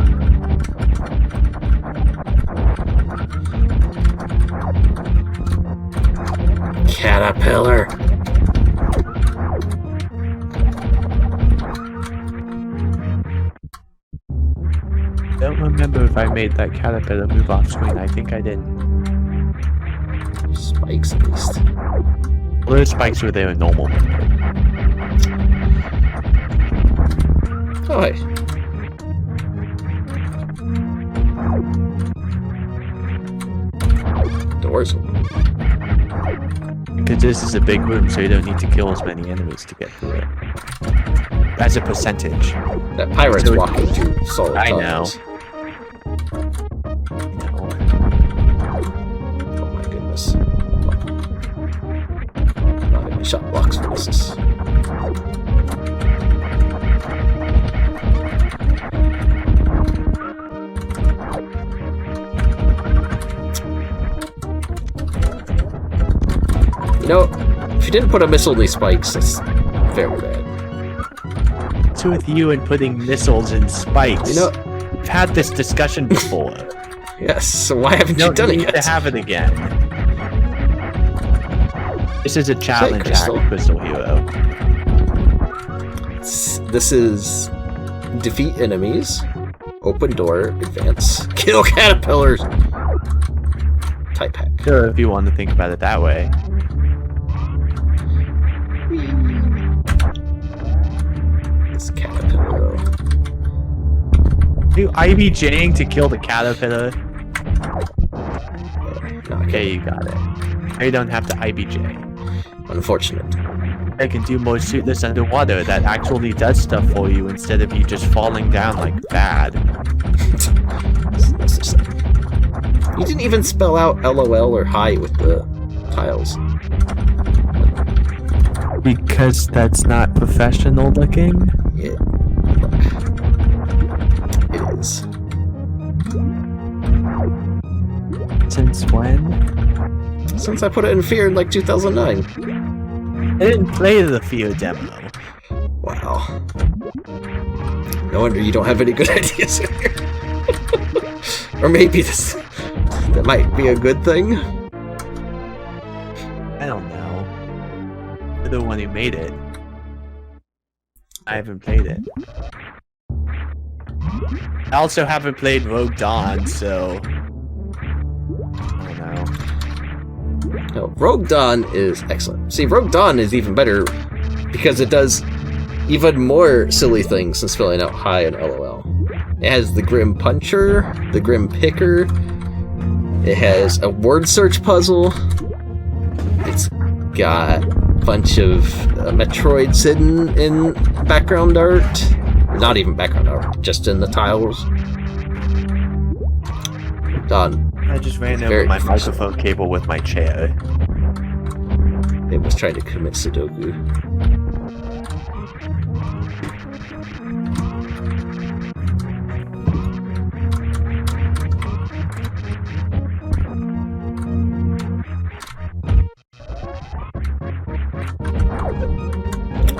Caterpillar! don't remember if I made that caterpillar move off screen. I think I did. Spikes, at least. Well, those spikes were there in normal. Oh, hey. Doors open. Because this is a big room, so you don't need to kill as many enemies to get through it. As a percentage. That pirate's So- walking through solid I know. tunnels. Oh my goodness. Not even shot blocks for this. You know, if you didn't put a missile in these spikes, that's very bad. What's with you and putting missiles in spikes? You know, we've had this discussion before. yes, so why haven't You you done don't it need yet? to have it again. This is a challenge, Crystal. Crystal Hero. This is defeat enemies, open door, advance, kill caterpillars. Type hack. Sure, if you want to think about it that way. This caterpillar. Are you IBJing to kill the caterpillar? No, Okay, you got it. Now you don't have to IBJ. unfortunate. I can do more suitless underwater that actually does stuff for you instead of you just falling down like bad. That's just- You didn't even spell out LOL or hi with the tiles. Because that's not professional looking? Yeah. It is. Since when? Since I put it in Fear in like 2009. I didn't play the Fear demo. Wow. No wonder you don't have any good ideas in here. Or maybe that might be a good thing. I don't know. You're the one who made it. I haven't played it. I also haven't played Rogue Dawn, so... I don't know. No, Rogue Dawn is excellent. See, Rogue Dawn is even better because it does even more silly things than spelling out hi and LOL. It has the Grim Puncher, the Grim Picker. It has a word search puzzle. It's got a bunch of Metroids hidden in background art. Not even background art, just in the tiles. Done. I just ran over Very my professional. microphone cable with my chair. It was trying to commit Sudoku.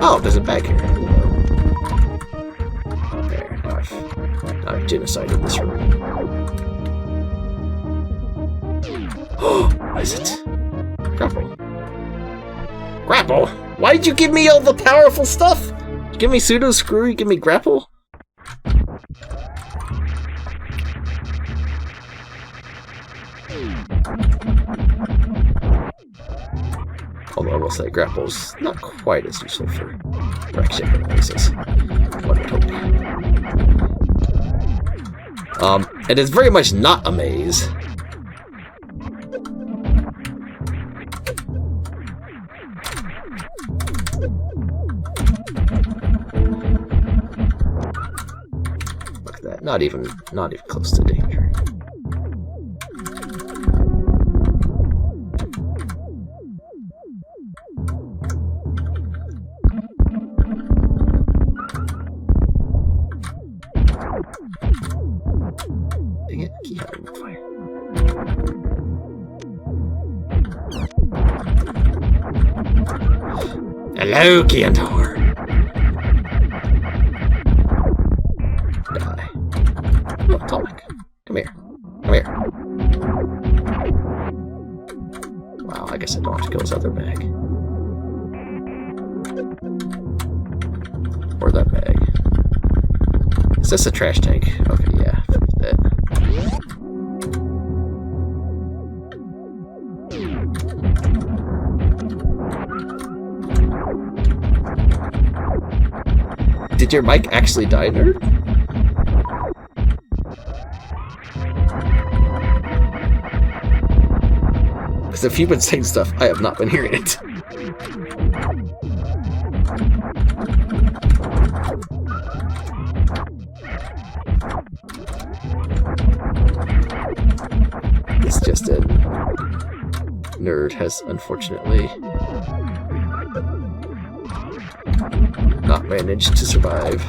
Oh, there's a bag here. There, now I've genocided this room. Oh, what is it? Grapple. Grapple? Why'd you give me all the powerful stuff? Give me pseudo screw, you give me grapple? Although I will say grapple's not quite as useful for direction basis. What a toad. It is very much not a maze. Look at that. Not even close to danger. Dang it, keep having fire. Hello, Kiantor. Die. Oh, Atomic. Come here. Come here. Wow, I guess I don't have to kill his other bag. Or that bag. Is this a trash tank? Okay, yeah. That. Did your mic actually die, nerd? Because if you've been saying stuff, I have not been hearing it. It's just a nerd has unfortunately not managed to survive.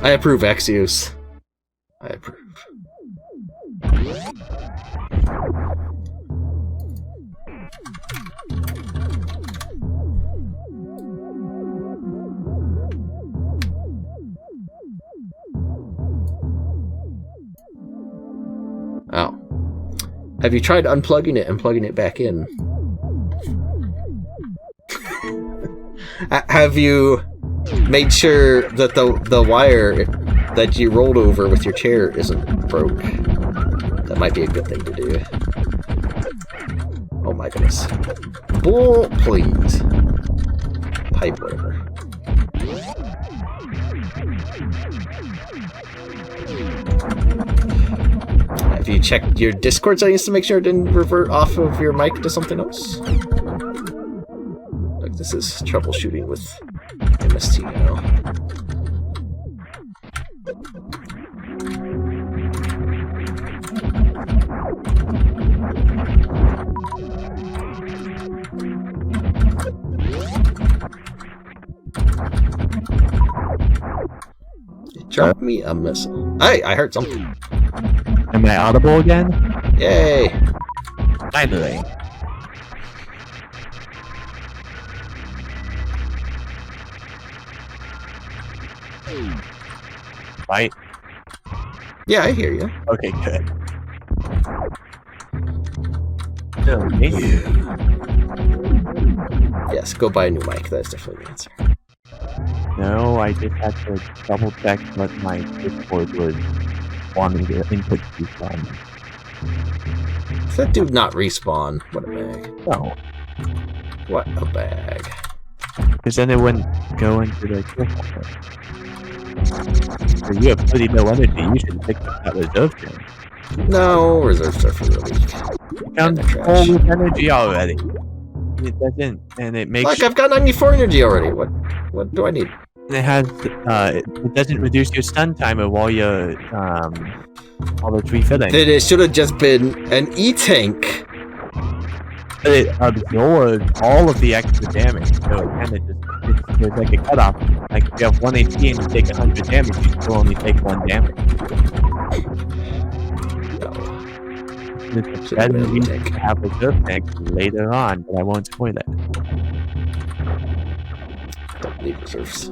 I approve, Axios. I approve. Oh. Have you tried unplugging it and plugging it back in? Have you made sure that the wire that you rolled over with your chair isn't broke? That might be a good thing to do. Oh my goodness. Bull, please. Pipe, whatever. Have you checked your Discord settings to make sure it didn't revert off of your mic to something else? Like, this is troubleshooting with MST now. It dropped me a missile. Hey, I heard something. Am I audible again? Yay! Finally. Right? Yeah, I hear you. Okay, good. Oh, me? Yes, go buy a new mic. That's definitely the answer. No, I just had to double check what my Discord was wanting the input to be from. That dude not respawn. What a bag. No. What a bag. Because then it wouldn't go into the kill point. So you have pretty low energy, you should pick up that reserve thing. No, reserves are for the weak. Found all with energy already. It doesn't, and it makes. Look, I've got 94 energy already. What do I need? And it has, it doesn't reduce your stun timer while you're, while it's refilling. Then it should have just been an E-tank. It absorbs all of the extra damage, so it kind of just, there's like a cutoff. Like if you have 1 HP and you take 100 damage, you still only take 1 damage. It's better to have a reserve tank later on, but I won't spoil it. Don't need reserves.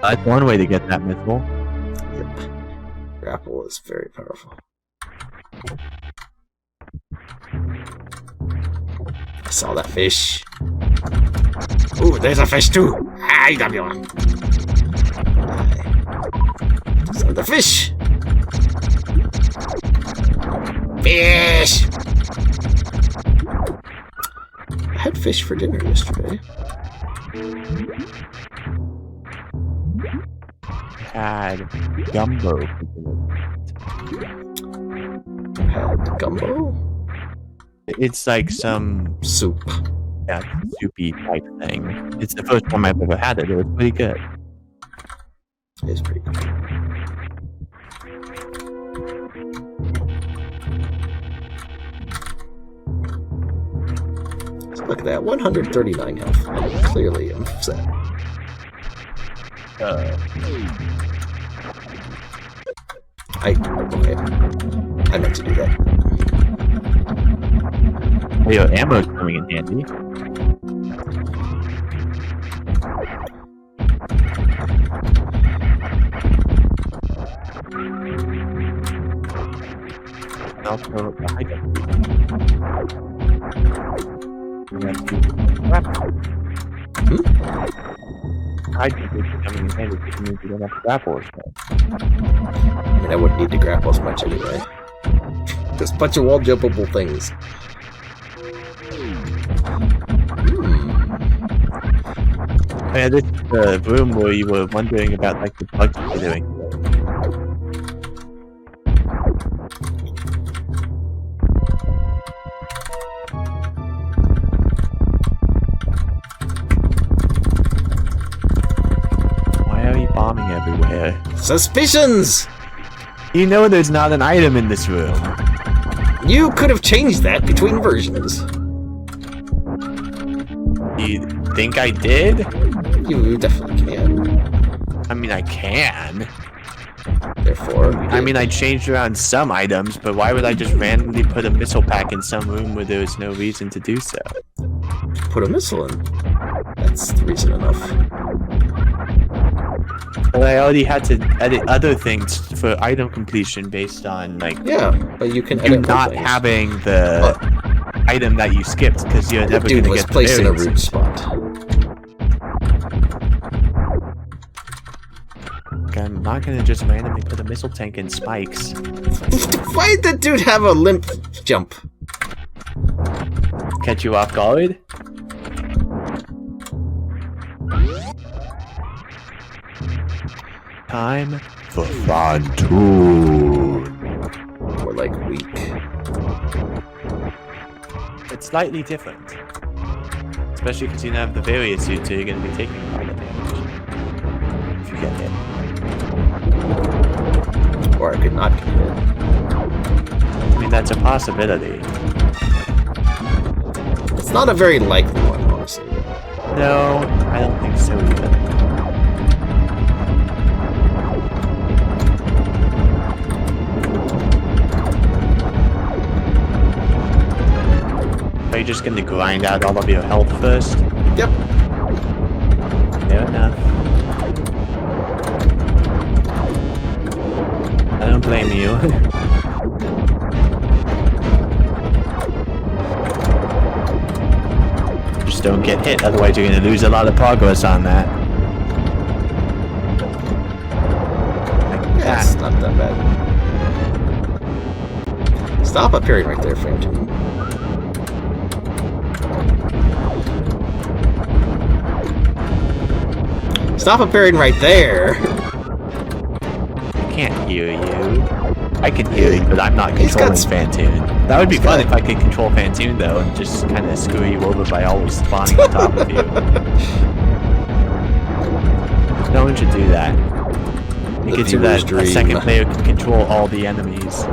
That's one way to get that missile. Yep. Grapple is very powerful. I saw that fish. Ooh, there's a fish too! I got you one! Saw the fish! Fish! I had fish for dinner yesterday. Had gumbo. Had gumbo? It's like some soup. Yeah, soupy type thing. It's the first time I've ever had it. It was pretty good. It's pretty good. So look at that, 139 health. Clearly I'm upset. Okay. I meant to do that. Oh, your ammo's coming in handy. Also, I think it's coming in handy because it means you don't have to grapple as much. I mean, I wouldn't need to grapple as much anyway. There's a bunch of wall jumpable things. Yeah, this is the room where you were wondering about like the bugs you were doing. Why are you bombing everywhere? Suspicions! You know there's not an item in this room. You could have changed that between versions. You think I did? You definitely can. I mean, I can. Therefore, I mean, I changed around some items, but why would I just randomly put a missile pack in some room where there was no reason to do so? put a missile in. That's reason enough. But I already had to edit other things for item completion based on, like... Yeah, but you can you edit not things. having the item that you skipped, because you're never going Dude to was get the placed in a variance. root spot. I'm not going to just randomly put a missile tank in spikes. Why did that dude have a limp jump? Catch you off guard? Time for fun tool. Or like weak. It's slightly different. Especially because you don't have the various suit, so you're going to be taking a lot of damage. If you get hit. Or I could not get hit. I mean, that's a possibility. It's not a very likely one, honestly. No, I don't think so either. Are you just going to grind out all of your health first? Yep. Fair enough. I don't blame you. Just don't get hit, otherwise you're going to lose a lot of progress on that. Like Yeah, it's not that bad. Stop appearing right there, Phantom. Stop appearing right there! I can't hear you. I can hear you, but I'm not He's got controlling Fantoon. That would be He's fun got- if I could control Fantoon, though, and just kind of screw you over by always spawning on top of you. No one should do that. It The gets you viewer's that a dream. second player can control all the enemies.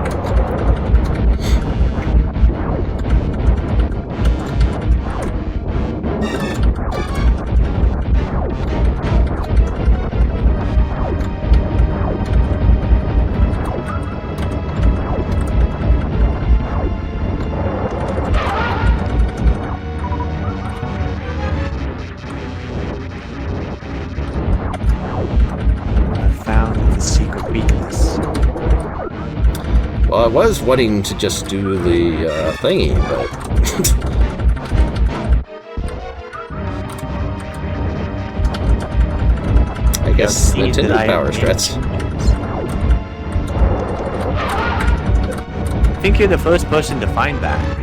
I found the secret weakness. Well, I was wanting to just do the thingy, but... I guess See that Nintendo I power am strats. I think you're the first person to find that.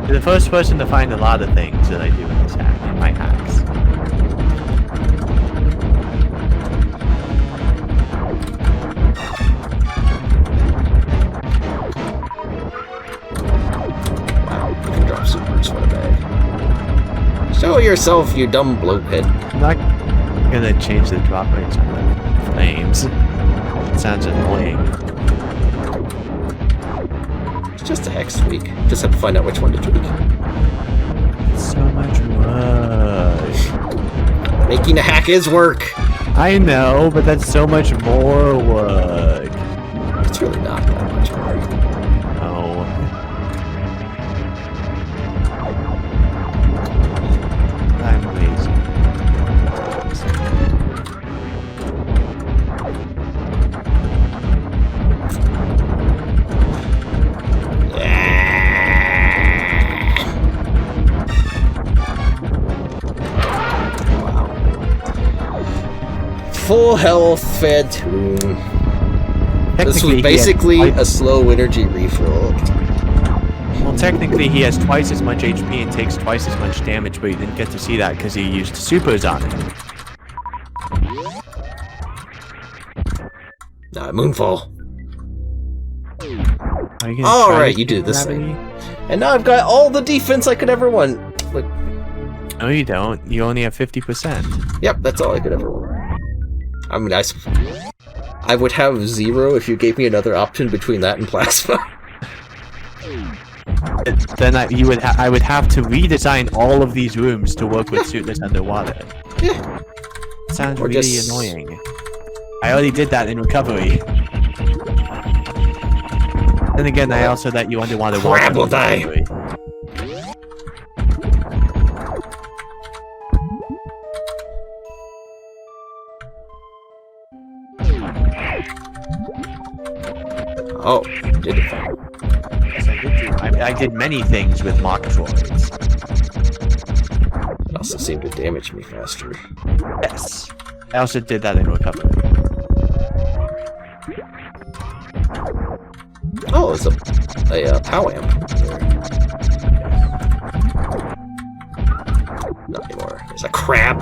You're the first person to find a lot of things that I do in this hack, in my hacks. Wow, you can drop supers, what a bag. Show yourself, you dumb blokehead. I'm not gonna change the drop rates on the flames. It sounds annoying. It's just a hex tweak. Just have to find out which one to tweak. It's so much work. Making a hack is work. I know, but that's so much more work. It's really not that much work. Oh. I'm lazy. Full health fed tune. This was Technically, basically a slow energy refill. well, technically he has twice as much HP and takes twice as much damage, but you didn't get to see that because he used supers on it. Moonfall. Alright, you do this thing. And now I've got all the defense I could ever want. Look. No, you don't. You only have 50%. Yep, that's all I could ever want. I mean, I would have 0 if you gave me another option between that and plasma. Then I would have to redesign all of these rooms to work with suitless underwater. Yeah. Sounds Or really just- annoying. I already did that in recovery. Then again, I also let you underwater water. Crab will die. Recovery. Oh, did it? Yes, I did. I did many things with mock droids. It also seemed to damage me faster. Yes. I also did that in recovery. Oh, it's a POW amp. Not anymore. There's a crab.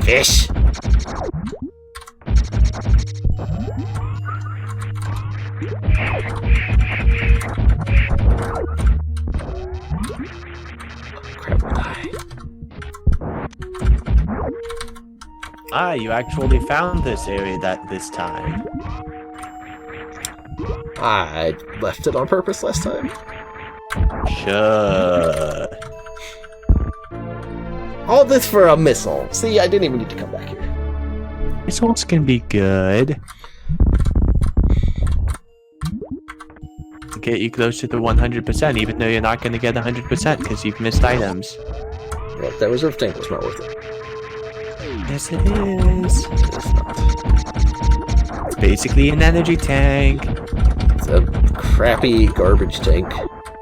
Fish. Crap will die. Ah, you actually found this area this time. I left it on purpose last time. Sure. All this for a missile. See, I didn't even need to come back here. Missiles can be good. To get you close to the 100%, even though you're not going to get 100% because you've missed items. Well, that reserve tank was not worth it. Yes, it is. It's not. It's basically an energy tank. It's a crappy garbage tank.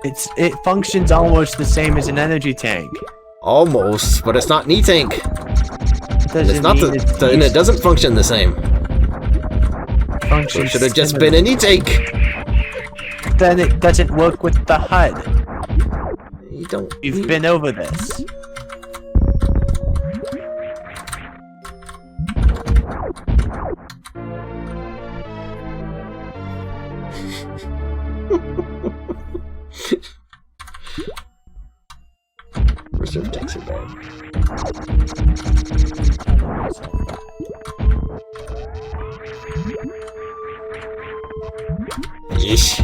It functions almost the same as an energy tank. Almost, but it's not knee tank. It And doesn't it's not mean and it doesn't function the same. functions It should have just similar. been a knee tank. Then it doesn't work with the HUD. You don't. You've been over this. Reserve tanks are bad. Yeesh.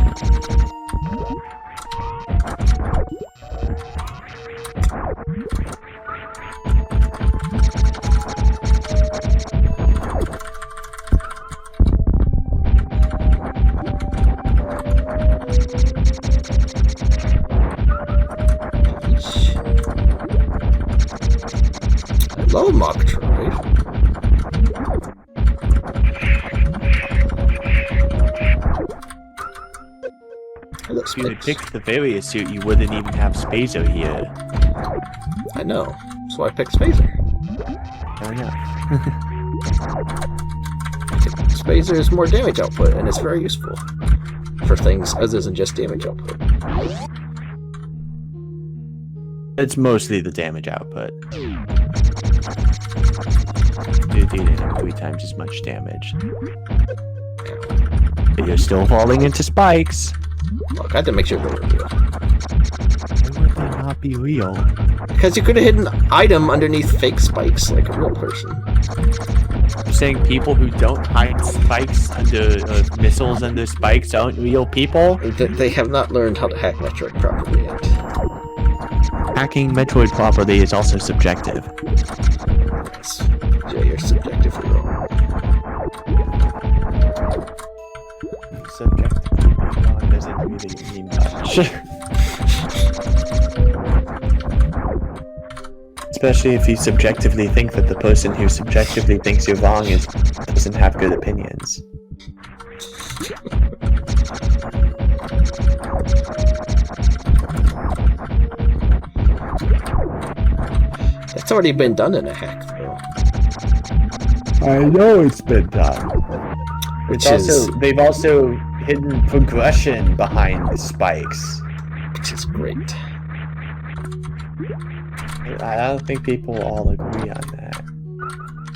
Hello, mock droid. Hello, If you had Space. picked the various suit, you wouldn't even have Spazo here. I know. So I picked Spazer. Fair enough. Spazer is more damage output, and it's very useful for things other than just damage output. It's mostly the damage output. You're dealing 3 times as much damage. But you're still falling into spikes. Look, I had to make sure they were real. be real? Because you could have hidden an item underneath fake spikes like a real person. You're saying people who don't hide spikes under missiles under spikes aren't real people? They have not learned how to hack Metroid properly yet. Hacking Metroid properly is also subjective. Yeah, you're subjectively wrong. Subjectively wrong doesn't really mean much. Especially if you subjectively think that the person who subjectively thinks you're wrong doesn't have good opinions. It's already been done in a hack, though. I know it's been done. They've also hidden progression behind the spikes. Which is great. I don't think people all agree on that.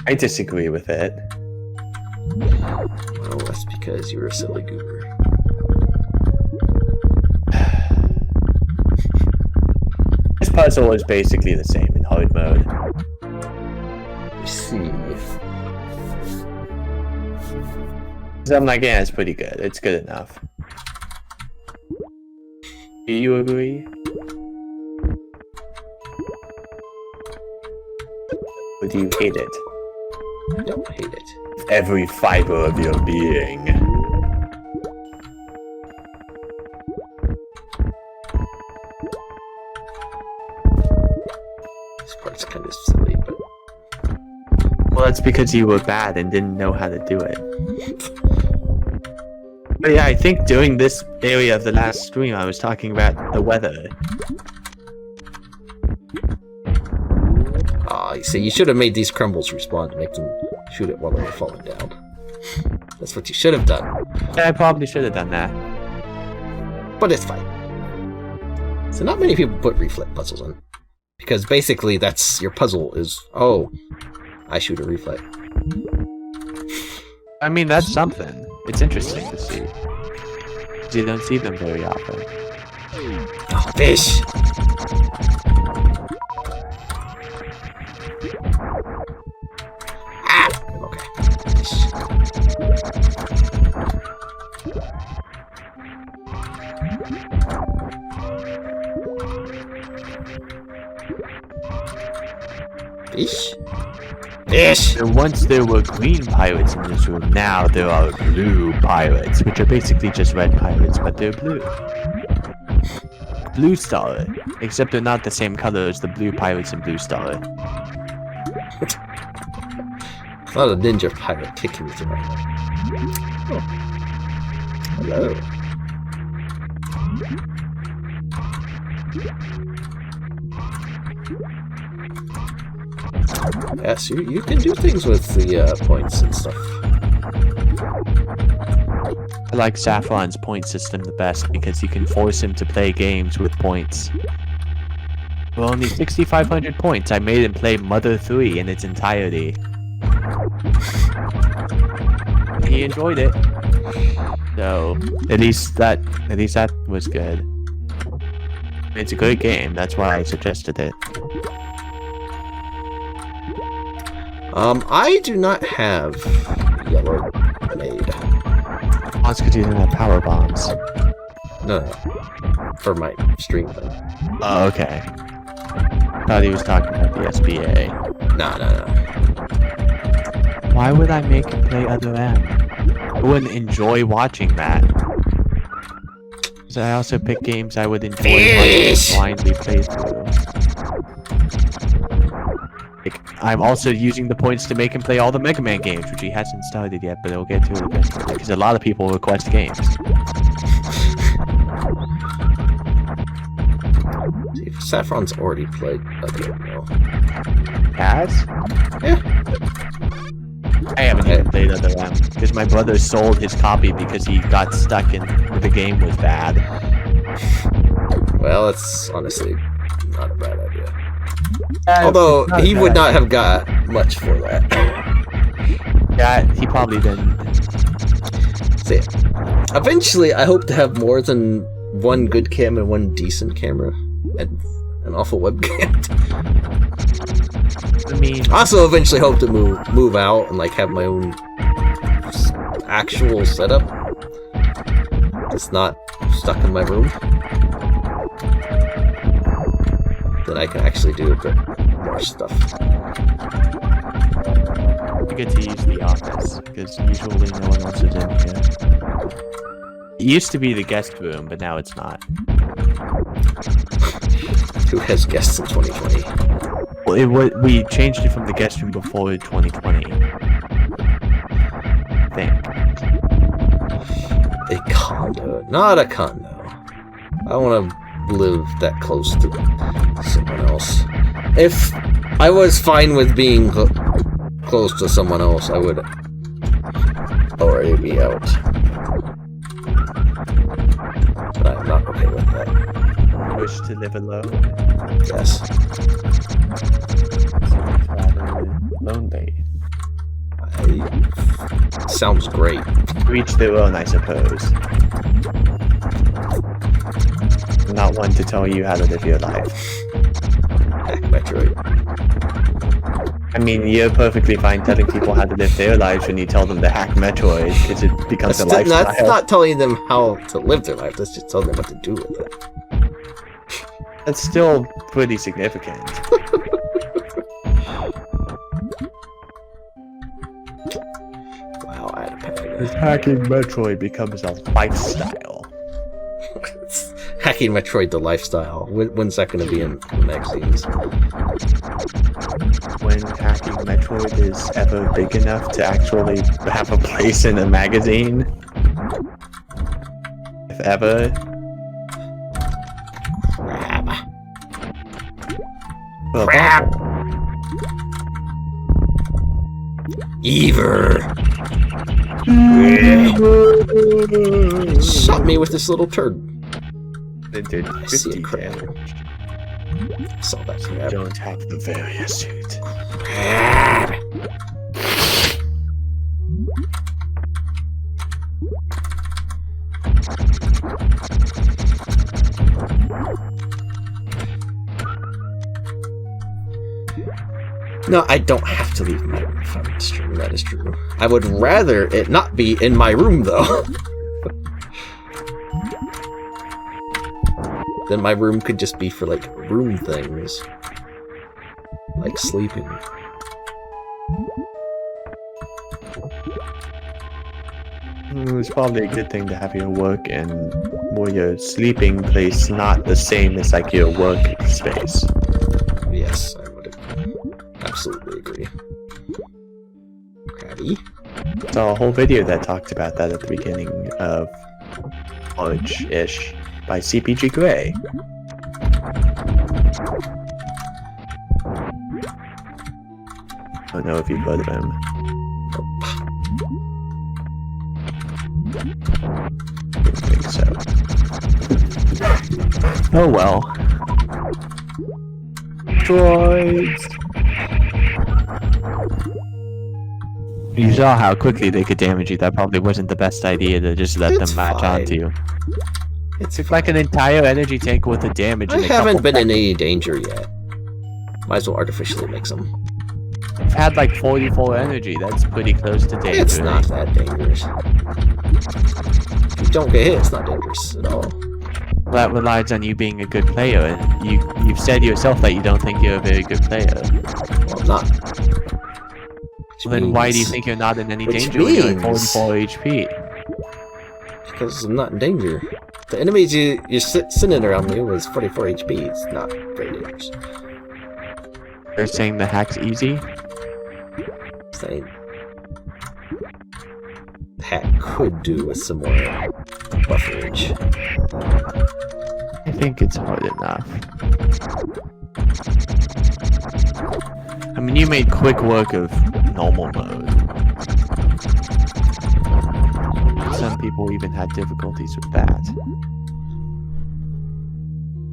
I disagree with it. Well, that's because you're a silly goober. This puzzle is basically the same in hard mode. Let's see. So I'm like, yeah, it's pretty good. It's good enough. Do you agree? Or do you hate it? I don't hate it. Every fiber of your being. This part's kind of silly, but... Well, that's because you were bad and didn't know how to do it. But yeah, I think during this area of the last stream, I was talking about the weather. You see, you should have made these crumbles respawn to make them shoot it while they were falling down. That's what you should have done. Yeah, I probably should have done that. But it's fine. So not many people put reflect puzzles in. Because basically that's your puzzle is, oh, I shoot a reflect. I mean, that's something. It's interesting to see. You don't see them very often. Oh, fish! Ah! Okay. Fish. Fish? Fish! And once there were green pirates in this room, now there are blue pirates, which are basically just red pirates, but they're blue. Blue Star, except they're not the same color as the blue pirates in Blue Star. It's not a ninja pirate kicking it around. Oh. Hello. Yes, you can do things with the points and stuff. I like Saffron's point system the best because you can force him to play games with points. For only 6,500 points, I made him play Mother 3 in its entirety. He enjoyed it. So, at least that was good. It's a good game, that's why I suggested it. I do not have yellow grenade. That's because you didn't have power bombs. No. For my stream thing. Oh, okay. Thought he was talking about the SBA. No. Why would I make him play Other M? I wouldn't enjoy watching that. So I also pick games I would enjoy watching blindly play through. Like, I'm also using the points to make him play all the Mega Man games, which he hasn't started yet, but he'll get to it eventually, because a lot of people request games. See, Saffron's already played Other M. Has? Yeah. I haven't even played Other M, because my brother sold his copy because he got stuck in the game was bad. Well, it's honestly not a bad idea. Although, he would not have got much for that. Yeah, he probably didn't. See, eventually I hope to have more than one good camera and one decent camera. And awful webcam. I mean, I also eventually hope to move out and like have my own actual setup. It's not stuck in my room. Then I can actually do a bit more stuff. I get to use the office, because usually no one else is in here. It used to be the guest room, but now it's not. Who has guests in 2020? Well, we changed it from the guest room before 2020. I think. A condo, not a condo. I want to live that close to someone else. If I was fine with being close to someone else, I would already be out. But I'm not okay with that. Wish to live alone. Yes. Seems rather lonely. Sounds great. Each their own, I suppose. I'm not one to tell you how to live your life. Heck, Metroid. I mean, you're perfectly fine telling people how to live their lives when you tell them to hack Metroid, because it becomes a lifestyle. That's not telling them how to live their life, that's just telling them what to do with it. That's still pretty significant. Wow, I had a panic. Because hacking Metroid becomes a lifestyle. Hacking Metroid the lifestyle. When's that going to be in the magazines? When hacking Metroid is ever big enough to actually have a place in a magazine. If ever. Crap! Ever! Shot me with this little turd. It did I see a 50 crab. damage. I saw that You crab. don't have the various suit. Crab! No, I don't have to leave my room if I'm streaming, that is true. I would rather it not be in my room, though. Then my room could just be for, like, room things. Like sleeping. It's probably a good thing to have your work and more your sleeping place not the same as like your work space. Yes, I would absolutely agree. Crabby? Saw a whole video that talked about that at the beginning of College-ish by CPG Grey. I don't know if you've heard of him. Didn't think so. Oh well. Droids! You saw how quickly they could damage you. That probably wasn't the best idea to just let It's them match fine. onto you. It's It's like an entire energy tank with the damage. I in a haven't couple been in any danger yet. Might as well artificially make some. I've had like 44 energy. That's pretty close to danger. It's not that dangerous. If you don't get hit, it's not dangerous at all. That relies on you being a good player, and you've said yourself that you don't think you're a very good player. Well, I'm not. Well, then why do you think you're not in any Which danger when you're at means- 44 HP? Because I'm not in danger. The enemies you're sitting around me was 44 HP. It's not very dangerous. They're saying the hack's easy? Saying the hack could do with some more bufferage. I think it's hard enough. I mean, you made quick work of normal mode. Some people even had difficulties with that.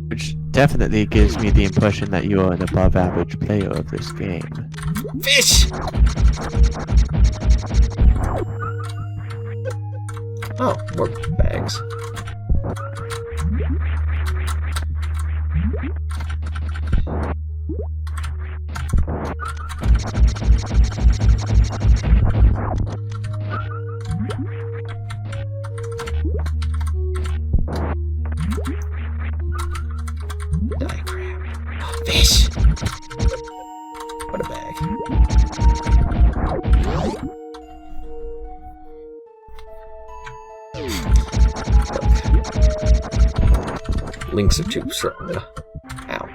Which definitely gives me the impression that you are an above average player of this game. Fish! Oh, more bags. Links are too strong. Ow.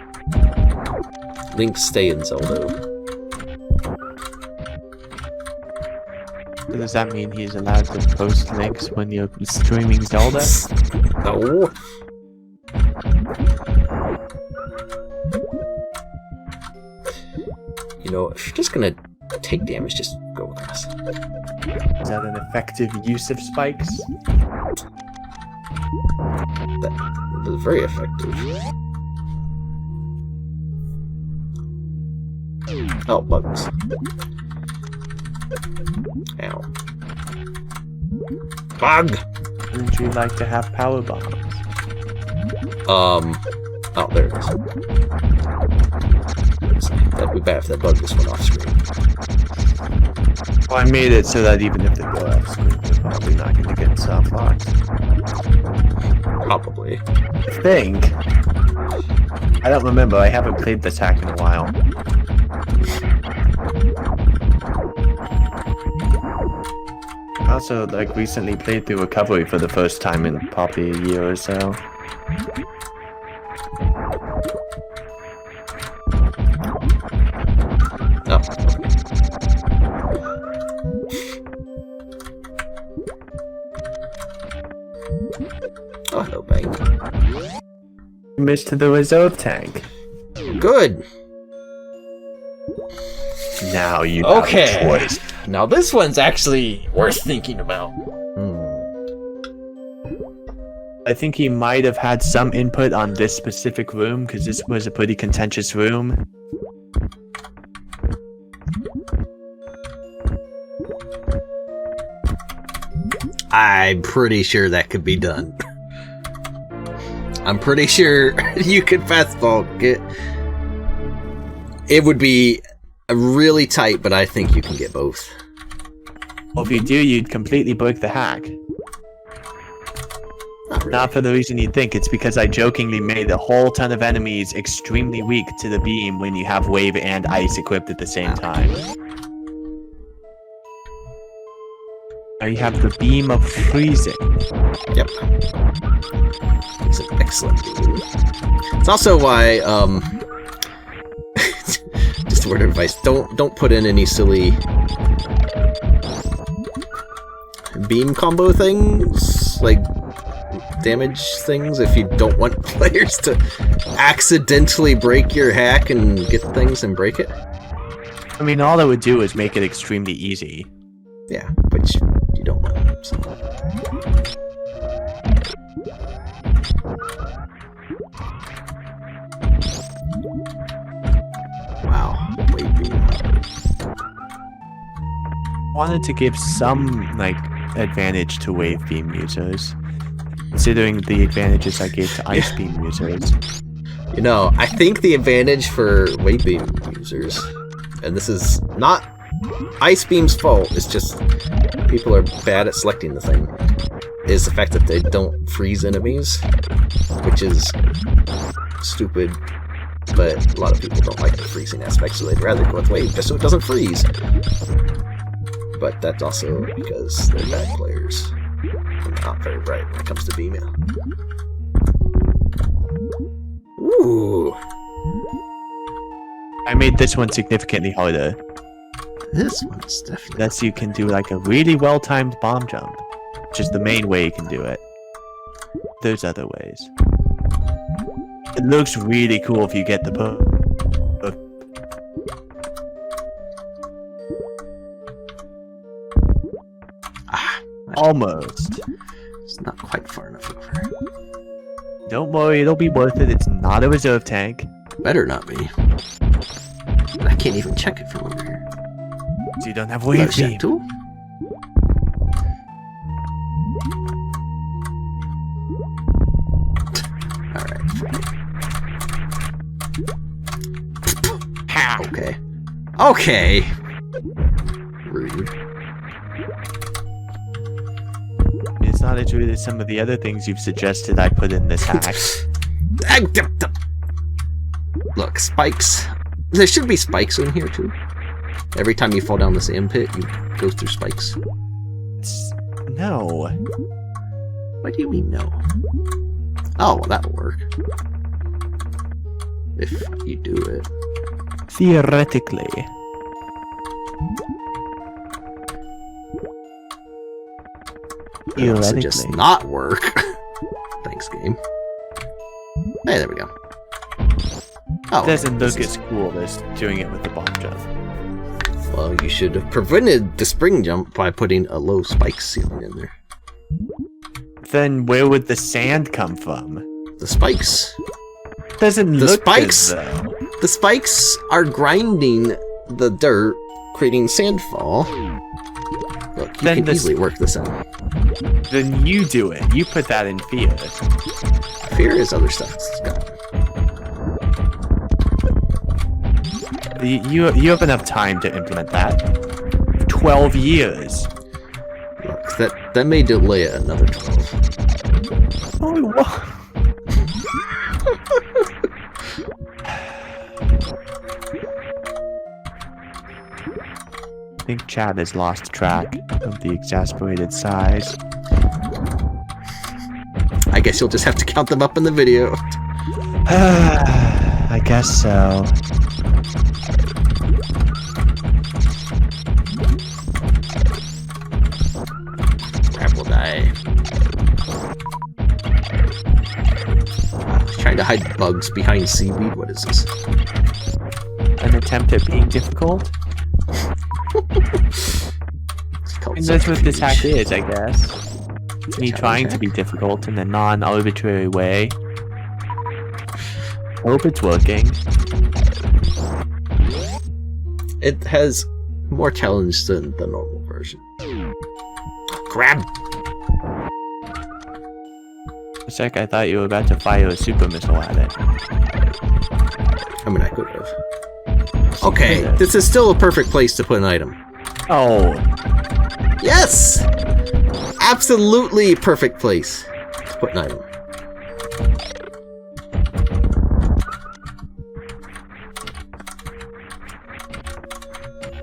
Links stay in Zelda. Does that mean he's allowed to post links when you're streaming Zelda? No. You know, if you're just gonna take damage, just go with us. Is that an effective use of spikes? That is very effective. Oh, bugs. Ow. Bug! Wouldn't you like to have power bombs? Oh, there it is. That'd be bad if that bug just went off screen. Well, I made it so that even if they go off screen, they're probably not going to get soft locked. Probably. I think. I don't remember. I haven't played this hack in a while. I also, like, recently played through Recovery for the first time in probably a year or so. Oh, hello, bank. Missed the reserve tank. Good. Now you have Okay. a choice. Now this one's actually worth thinking about. I think he might have had some input on this specific room, because this was a pretty contentious room. I'm pretty sure that could be done. I'm pretty sure you could fastball it. It would be really tight, but I think you can get both. Well, if you do, you'd completely break the hack. Not really. Not for the reason you'd think. It's because I jokingly made a whole ton of enemies extremely weak to the beam when you have wave and ice equipped at the same time. Now you have the beam of freezing. Yep. It's an excellent beam. It's also why, just a word of advice, don't put in any silly beam combo things, like damage things, if you don't want players to accidentally break your hack and get things and break it. I mean, all it would do is make it extremely easy. Yeah, which you don't want. So. Wow, wave beam. Wanted to give some, like, advantage to wave beam users, considering the advantages I gave to ice beam users. You know, I think the advantage for wave beam users, and this is not Ice Beam's fault, it's just people are bad at selecting the thing, is the fact that they don't freeze enemies, which is stupid, but a lot of people don't like the freezing aspect, so they'd rather go with wave just so it doesn't freeze. But that's also because they're bad players. They're not very bright when it comes to beaming. Ooh. I made this one significantly harder. This one's definitely... That's you can do like a really well-timed bomb jump. Which is the main way you can do it. There's other ways. It looks really cool if you get the almost. It's not quite far enough over. Don't worry, it'll be worth it. It's not a reserve tank. Better not be. I can't even check it from over here. So you don't have wave beam. Tool? Alright. Okay. Okay! Rude. It's not as rude as some of the other things you've suggested I put in this hack. Look, spikes. There should be spikes in here too. Every time you fall down the sand pit, you go through spikes. No. What do you mean no? Oh, well, that'll work. If you do it. Theoretically. It would also just not work. Thanks, game. Hey, there we go. Oh, It doesn't look as cool as doing it with the bomb jump. well, you should have prevented the spring jump by putting a low spike ceiling in there. Then where would the sand come from? The spikes. Doesn't The look spikes? good, though. The spikes are grinding the dirt, creating sandfall. Look, you Then can the easily work this out. Then you do it. You put that in fear. Fear is other stuff. It's got- You have enough time to implement that. 12 years. Look, that may delay it another 12. Oh, what? I think Chad has lost track of the exasperated sighs. I guess you'll just have to count them up in the video. I guess so. Crap will die. Trying to hide bugs behind seaweed. What is this? An attempt at being difficult? It's called And that's what this hack subterfuge. is, I guess. It's me trying to be difficult in a non-arbitrary way. Hope it's working. It has more challenge than the normal version. Grab! For a sec, I thought you were about to fire a super missile at it. I mean, I could have. Okay, this is still a perfect place to put an item. Oh, Yes! Absolutely perfect place to put an item.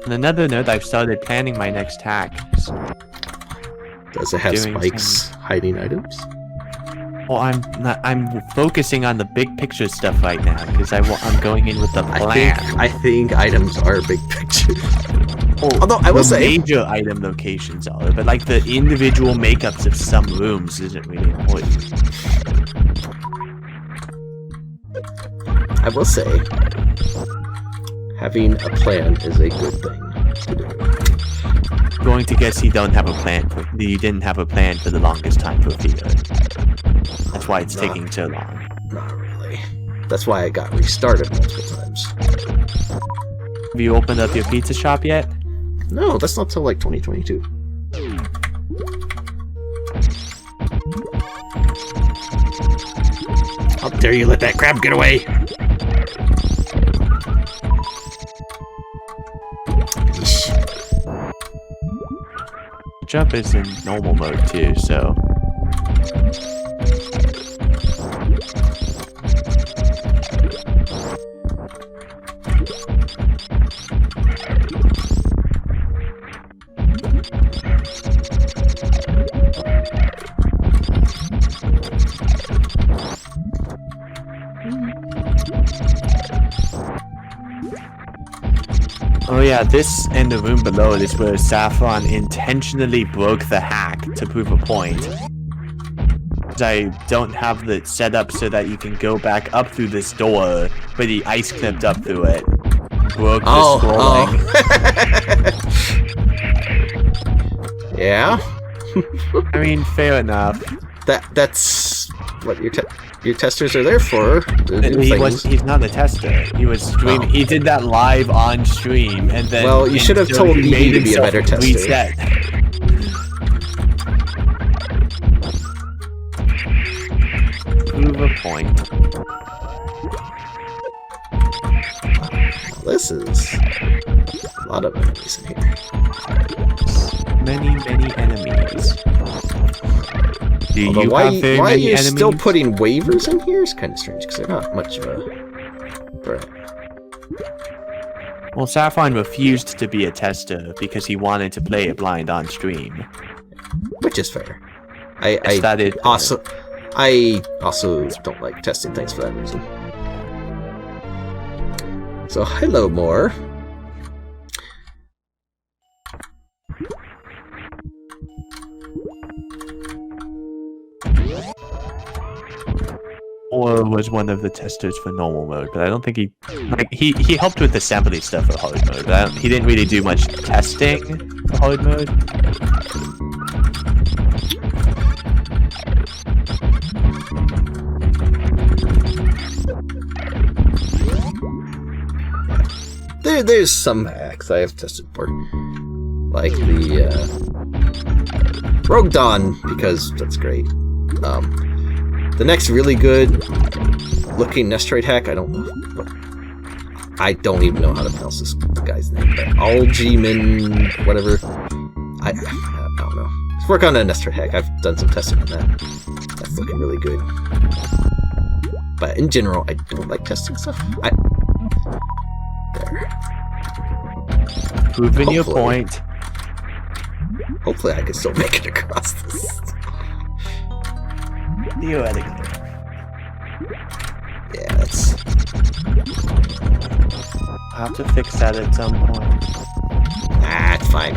on another note, I've started planning my next hack. Does it have Doing spikes hiding items? Well, I'm focusing on the big picture stuff right now because I'm going in with the plan. I think items are big picture. Well, Although I will the say, major item locations are, but like the individual makeups of some rooms isn't really important. I will say, having a plan is a good thing to do. Going to guess you didn't have a plan for the longest time for Theo. That's why it's taking so long. Not really. That's why I got restarted multiple times. Have you opened up your pizza shop yet? No, that's not till like 2022. How dare you let that crab get away! Yeesh. Jump is in normal mode too, so. Oh yeah, this and the room below it is where Saffron intentionally broke the hack to prove a point. I don't have it set up so that you can go back up through this door, but the ice clipped up through it. Broke the scrolling. Yeah? I mean, fair enough. That's what your testers are there for. To do He's not a tester. He was streaming. Oh. He did that live on stream, and then. Well, you should have so told he me made to be a himself better tester. Reset. Prove a point. This is a lot of enemies in here. Many enemies. Do Although you why have very are many you enemies? still putting waivers in here? It's kind of strange because they're not much of a threat. Well, Saffron refused to be a tester because he wanted to play it blind on stream. Which is fair. Yes, that is I also don't like testing things for that reason. So, hello, more. Or was one of the testers for normal mode, but I don't think he helped with assembly stuff for hard mode, but he didn't really do much testing for hard mode. There's some hacks I have tested for, like the Rogue Dawn, because that's great. The next really good looking Metroid hack, I don't even know how to pronounce this guy's name, but Algeman, whatever. I don't know. Let's work on a Metroid hack. I've done some testing on that. That's looking really good. But in general, I don't like testing stuff. There. Proving your point. Hopefully I can still make it across this. Theoretically. Yeah, that's... I'll have to fix that at some point. It's fine.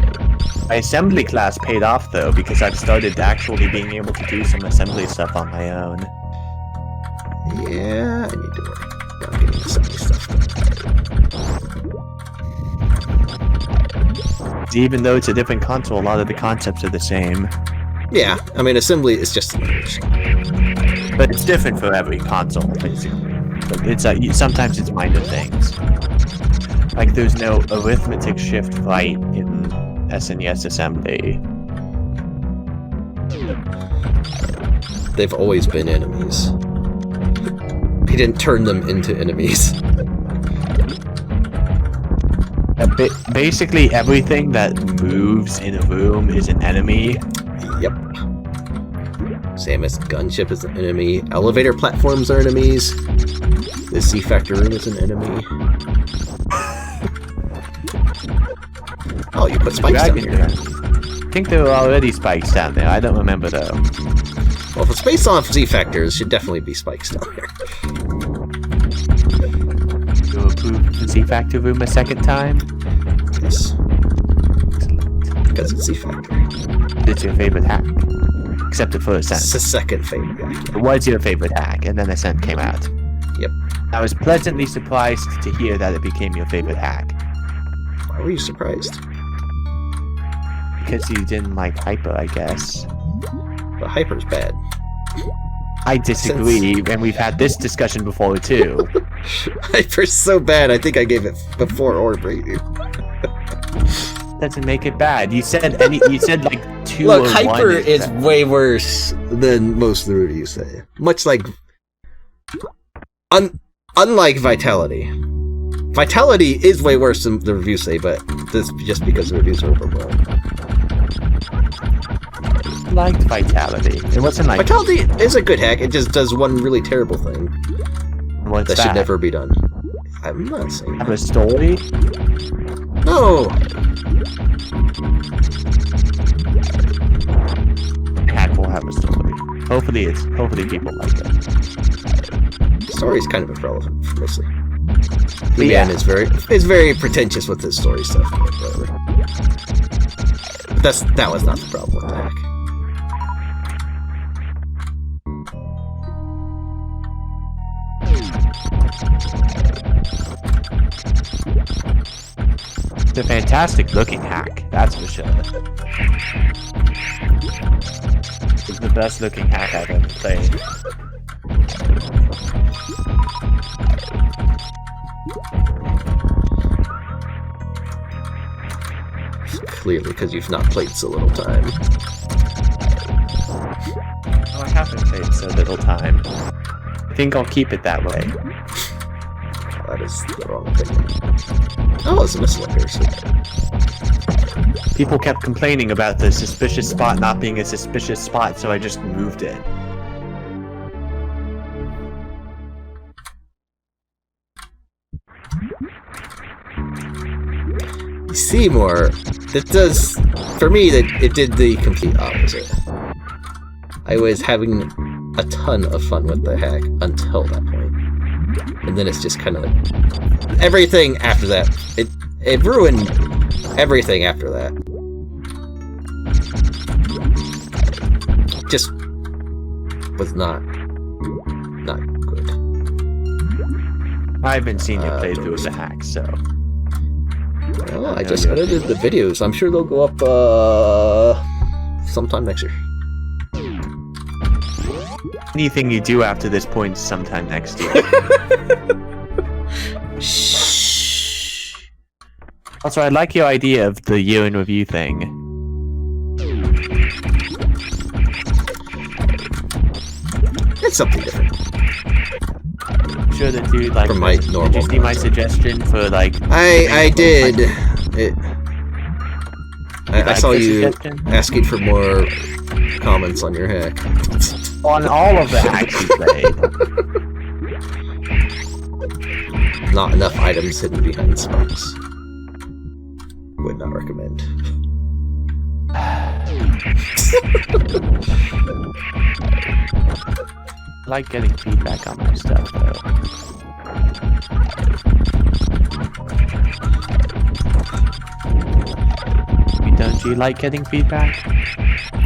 My assembly class paid off though, because I've started actually being able to do some assembly stuff on my own. Yeah, I need to work on getting assembly stuff done. Even though it's a different console, a lot of the concepts are the same. Yeah, I mean, assembly is just a language. But it's different for every console, basically. But it's sometimes it's minor things. Like there's no arithmetic shift right in SNES assembly. They've always been enemies. He didn't turn them into enemies. Basically everything that moves in a room is an enemy. Yep. Samus gunship is an enemy. Elevator platforms are enemies. The Z-Factor room is an enemy. Oh, you put spikes down here. I think there were already spikes down there. I don't remember though. Well, if it's based on Z-Factors, should definitely be spikes down here. You approve the Z-Factor room a second time? Yes. Because it's Z-Factor. It's your favorite hack. Except for Ascent. It's the second favorite hack. It was your favorite hack, and then Ascent came out. Yep. I was pleasantly surprised to hear that it became your favorite hack. Why were you surprised? Because you didn't like Hyper, I guess. But Hyper's bad. I disagree, and we've had this discussion before too. Hyper's so bad, I think I gave it before or preview. Doesn't make it bad. You said like 2 Look, or 1. Hyper is way worse than most of the reviews say. Much like... unlike Vitality. Vitality is way worse than the reviews say, but that's just because the reviews are overblown. I liked Vitality. It wasn't like... Vitality is a good hack, it just does one really terrible thing. What's that should never be done. I'm not saying Have a story? No! Hack will have a story. Hopefully people like it. The story's kind of irrelevant, mostly. Yeah. He-Man is very pretentious with his story stuff. But that was not the problem with the hack. It's a fantastic looking hack, that's for sure. It's the best looking hack I've ever played. Clearly, because you've not played so little time. Oh, I haven't played so little time. I think I'll keep it that way. That is the wrong thing. Oh, it's a missile here. People kept complaining about the suspicious spot not being a suspicious spot, so I just moved it. Seymour, it does, for me, it did the complete opposite. I a ton of fun with the hack until that point. And then it's just kind of like everything after that. It ruined everything after that. Just was not good. I haven't seen you play through the hack, so. Well, I just edited the videos. I'm sure they'll go up sometime next year. Anything you do after this point is sometime next year. Shh. Also, I like your idea of the year in review thing. It's something different. Sure that dude like. From my normal. Did you see my suggestion for like? I did. I saw you suggestion? asking for more comments on your hack. On all of the hacks you played. Not enough items hidden behind spikes. Would not recommend. I like getting feedback on my stuff, though. Don't you like getting feedback?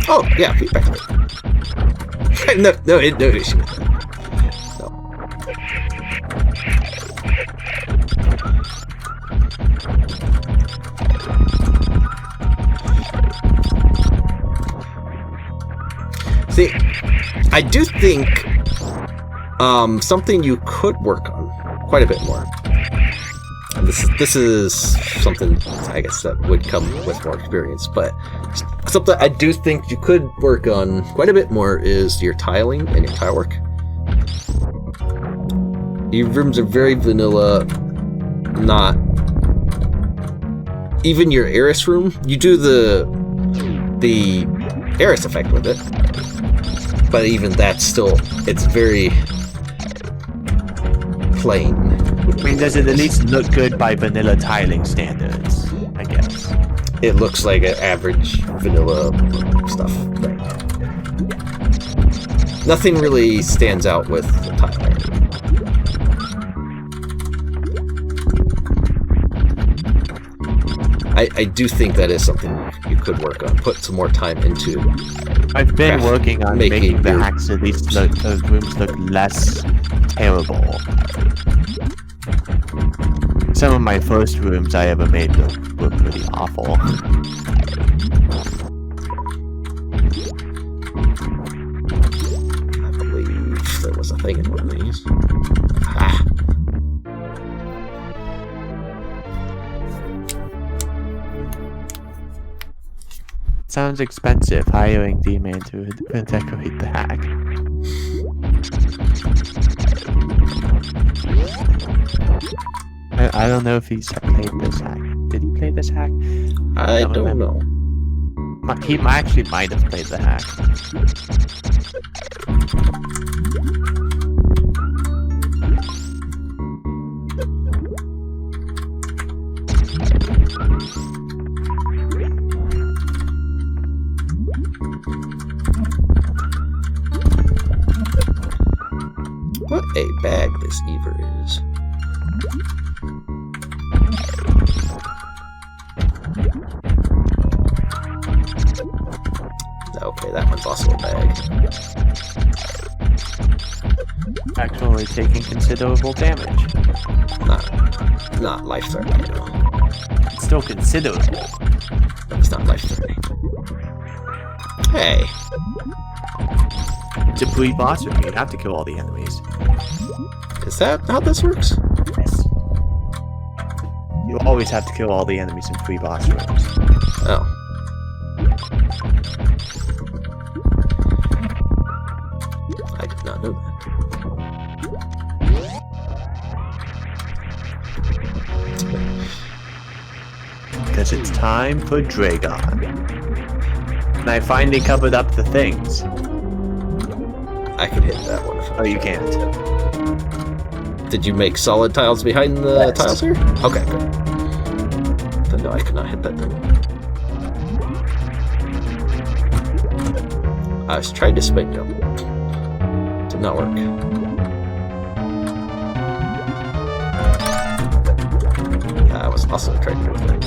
Oh, yeah, feedback. no issue with that. No. See, I do think something you could work on quite a bit more. And this is something I guess that would come with more experience, but something I do think you could work on quite a bit more is your tiling and your tile work. Your rooms are very vanilla, not even your Eris room. You do the Eris effect with it, but even that's still, it's very plain. I mean, does it at least look good by vanilla tiling standards? I guess. It looks like an average vanilla stuff. Right? Nothing really stands out with the tiling. I do think that is something you could work on. Put some more time into. I've been working on making the hacks at least look, those rooms look less terrible. Some of my first rooms I ever made were pretty awful. I believe there was a thing in one of these. Ah. Sounds expensive hiring D-Man to decorate the hack. I don't know if he's played this hack. Did he play this hack? I don't know. He actually might have played the hack. What a bag this Ever is. Okay, that one's also a bag. Actually taking considerable damage. Not life-threatening at all. It's still considerable. But it's not life-threatening. Hey. To pre-boss room, you have to kill all the enemies. Is that how this works? Yes. You always have to kill all the enemies in pre-boss rooms. Oh. I did not know that. Because it's time for Dragon. And I finally covered up the things. I can hit that one. Oh, you can't. Did you make solid tiles behind the tiles here? Okay, good. Then no, I could not hit that thing. I was trying to spin jump. not work? I was also trying to do that.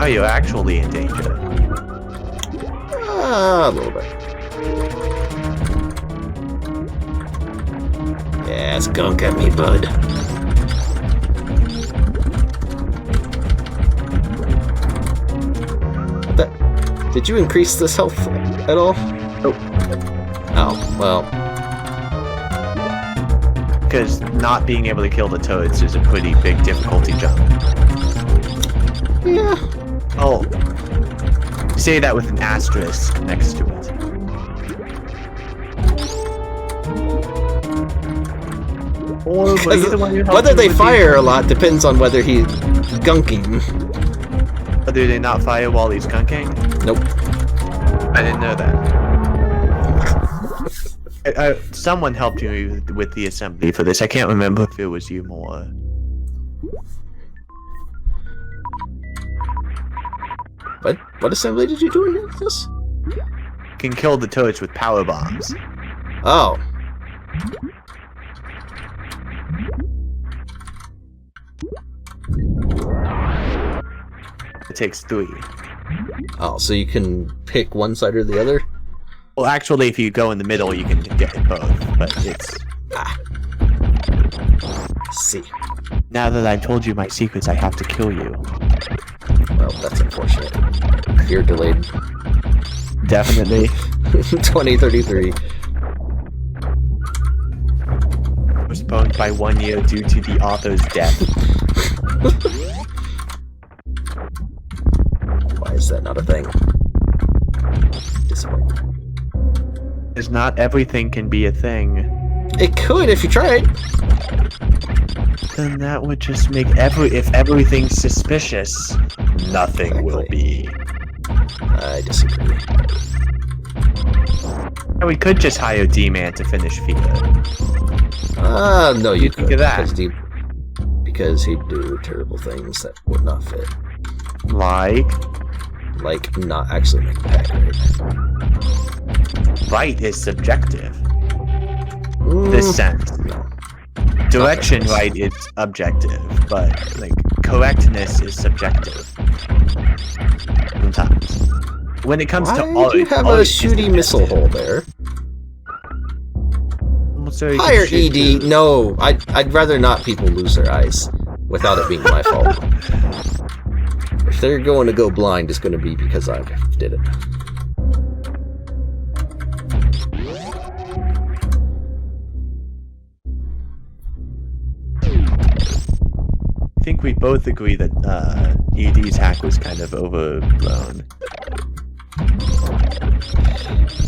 Oh, you're actually in danger. A little bit. Yeah, skunk at me, bud. Did you increase this health at all? Nope. Oh, well. Because not being able to kill the toads is a pretty big difficulty jump. Yeah. Oh. Say that with an asterisk next to it. Or whether they fire a lot depends on whether he's gunking. Do they not fire while he's gunking? Nope. I didn't know that. Someone helped you with the assembly for this. I can't remember if it was you more. What assembly did you do in this? Can kill the toads with power bombs. Oh. It takes 3. Oh, so you can pick one side or the other? Well, actually, if you go in the middle, you can get both, but it's... See. Now that I've told you my secrets, I have to kill you. Well, that's unfortunate. You're delayed. Definitely. 2033. Postponed by 1 year due to the author's death. Why is that not a thing? Disappointing. Because not everything can be a thing. It could if you tried. Then that would just make if everything's suspicious, nothing will be. I disagree. And we could just hire D-Man to finish FIFA. No, you think of that? Because he'd do terrible things that would not fit. Like not actually make a pack right is subjective. This sense. No. Direction right is objective, but like correctness is subjective. Sometimes. When it comes to art, you have a shooty missile hole there. So Higher ED. No, I'd rather not people lose their eyes without it being my fault. If they're going to go blind, it's going to be because I did it. I think we both agree that ED's hack was kind of overblown.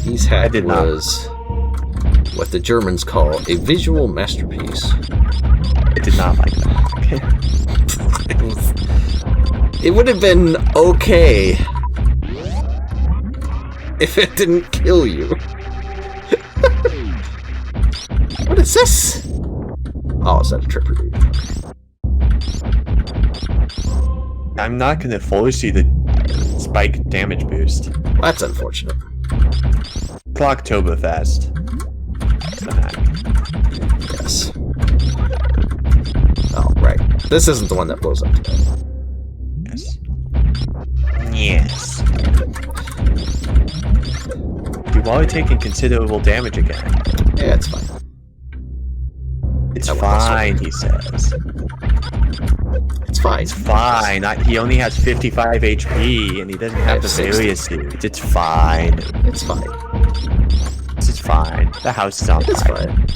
ED's hack was what the Germans call a visual masterpiece. I did not like that. It would have been okay if it didn't kill you. What is this? Oh, is that a tripper dude? I'm not going to force you to spike damage boost. Well, that's unfortunate. Clocktoberfest. Yes. Oh, right. This isn't the one that blows up today. Yes. You are taking considerable damage again. Yeah, it's fine. It's fine, he says. It's fine. It's fine. He only has 55 HP, and he doesn't have the various suit. It's fine. It's fine. This is fine. The house is on fire. It's fine.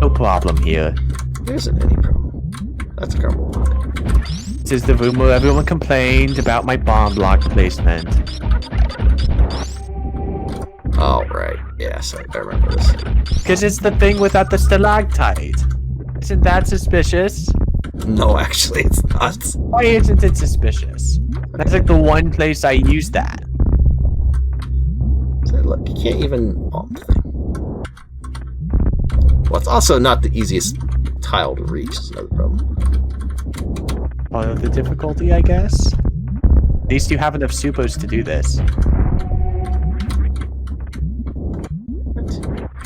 No problem here. There isn't any problem. That's a crumble. This is the room where everyone complained about my bomb block placement. Oh, right. Yes, I remember this. Because it's the thing without the stalactite. Isn't that suspicious? No, actually, it's not. Why isn't it suspicious? That's like the one place I use that. So, look, you can't even... Oh, well, it's also not the easiest tile to reach, is another problem. Part of the difficulty, I guess? At least you have enough supers to do this.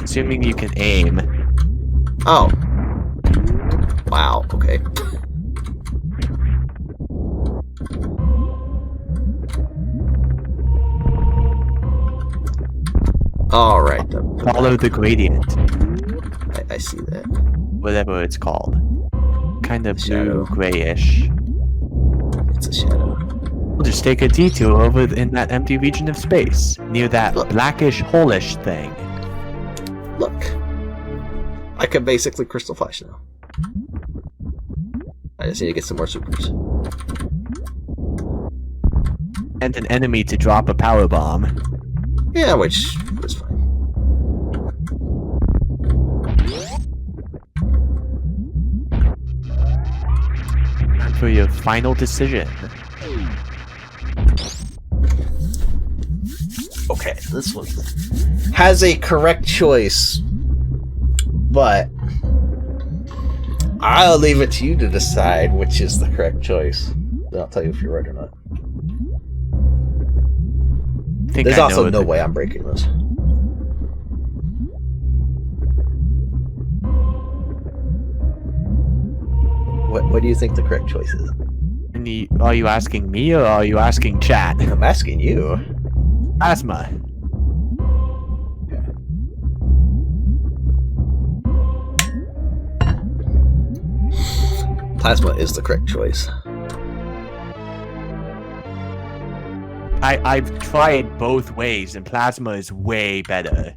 Assuming you can aim. Oh. Wow, okay. Alright. Follow the gradient. I see that. Whatever it's called. Kind of Shadow. blue grayish. It's a shadow. We'll just take a detour over in that empty region of space, near that blackish, hole-ish thing. Look. I can basically Crystal Flash now. I just need to get some more supers. And an enemy to drop a power bomb. Yeah, which was fine. Time for your final decision. Okay, this one has a correct choice, but I'll leave it to you to decide which is the correct choice. Then I'll tell you if you're right or not. There's also no way I'm breaking this. What do you think the correct choice is? Are you asking me or are you asking chat? I'm asking you. Plasma. Plasma is the correct choice. I've tried both ways and plasma is way better.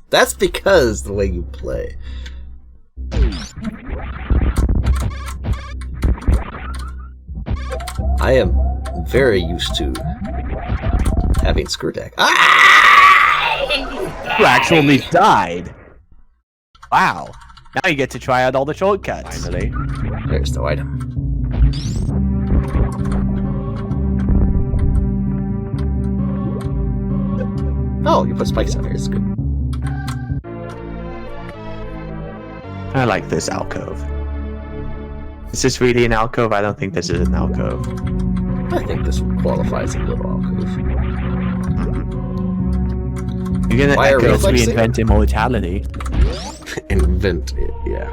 That's because the way you play. I am very used to having screw attack. You actually died. Wow. Now you get to try out all the shortcuts. Finally. There's no item. Oh, you put spikes on here. It's good. I like this alcove. Is this really an alcove? I don't think this is an alcove. I think this qualifies a little alcove. You're gonna Why are echo reflex reinvent immortality. Invent it, yeah.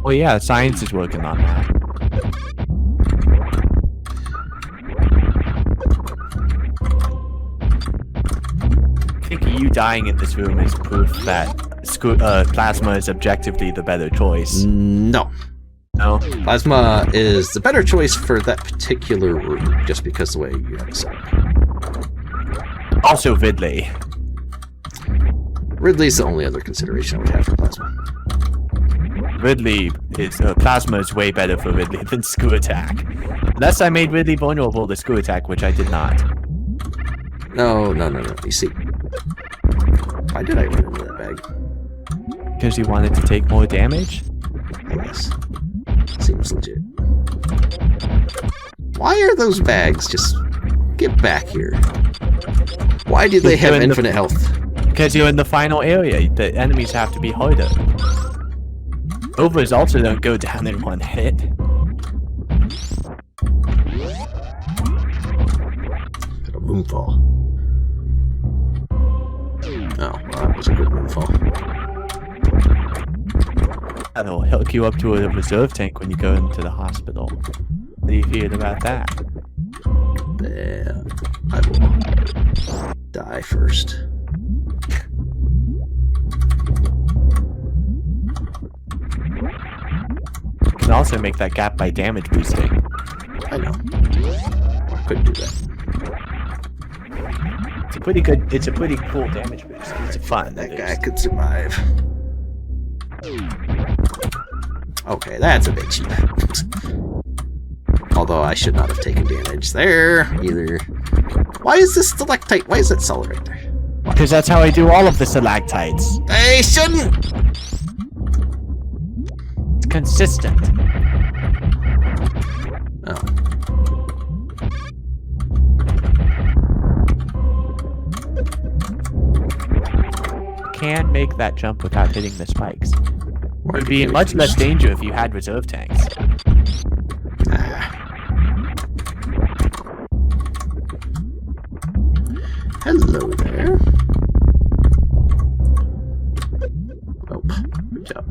Well, yeah, science is working on that. I think you dying in this room is proof that plasma is objectively the better choice. No. No? Plasma is the better choice for that particular room, just because the way you have it set up. Also Ridley. Ridley's the only other consideration I would have for Plasma. Ridley is plasma is way better for Ridley than screw attack. Unless I made Ridley vulnerable to screw attack, which I did not. No. You see, why did I run into that bag? Because you wanted to take more damage? I guess. Seems legit. Why are those bags just... Get back here. Why do they have infinite health? Because you're in the final area. The enemies have to be harder. Overs also don't go down in one hit. Got a moonfall. Oh, well, that was a good moonfall. That'll hook you up to a reserve tank when you go into the hospital. What do you feel about that? Yeah, I will die first. You can also make that gap by damage boosting. I know. Or I could do that. It's a pretty cool damage boost. It's fun. That guy could survive. Okay, that's a bit cheap. Although I should not have taken damage there, either. Why is this stalactite? Why is it solid right there? Because that's how I do all of the stalactites. They shouldn't! It's consistent. Oh. Can't make that jump without hitting the spikes. It would be in much less danger if you had reserve tanks. Hello there. Oh, good job.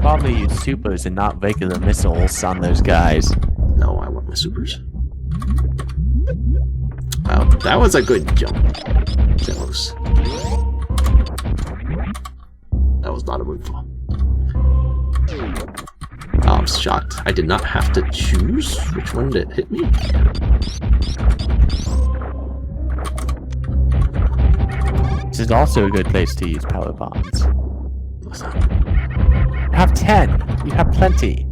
Probably use supers and not regular missiles on those guys. No, I want my supers. Wow, that was a good jump. Zealous. That was not a moonfall. Oh, I'm shocked. I did not have to choose which one to hit me. This is also a good place to use power bombs. What's that? You have 10. You have plenty.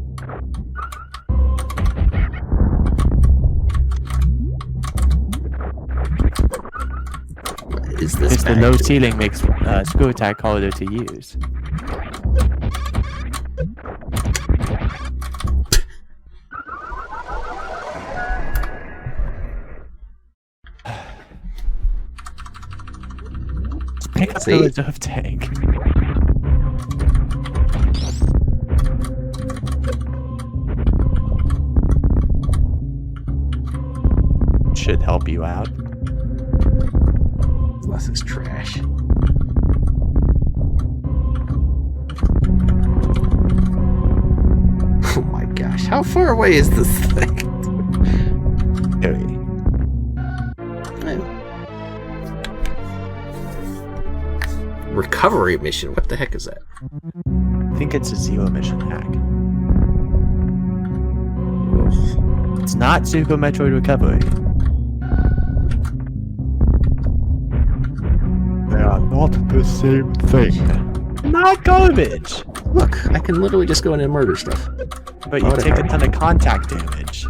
What is this? Because the low ceiling makes screw attack harder to use. Pick up the reserve tank. Should help you out. Unless it's trash. Oh my gosh, how far away is this thing? Very. Recovery mission, what the heck is that? I think it's a zero mission hack. Ugh. It's not Super Metroid Recovery. They are not the same thing. Not garbage! Look, I can literally just go in and murder stuff. But you take a ton of contact damage.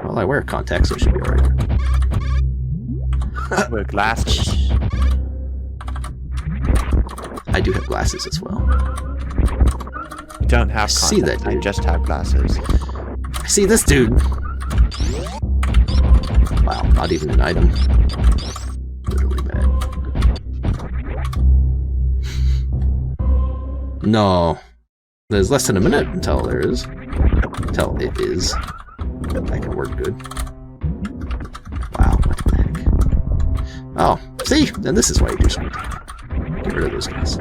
Well, I wear contacts, so it should be alright. Wear glasses. I do have glasses as well. You don't have contacts, see that, I dude. just have glasses. I see this dude! Wow, not even an item. Literally bad. No. There's less than a minute until there is. Until it is. That can work good. Wow, what the heck. Oh, see? And this is why you do something. Get rid of those guys.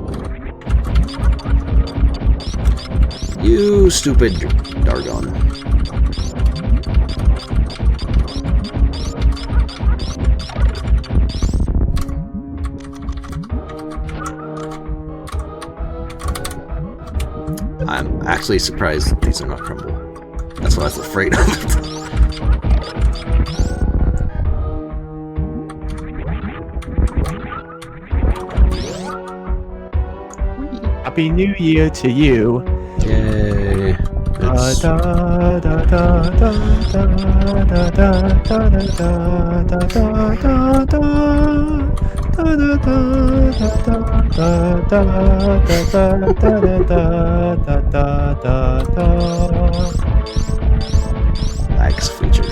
You stupid Dargon. I'm actually surprised that these are not crumble. That's what I was afraid of. Happy New Year to you. Yay. It's- Lags feature.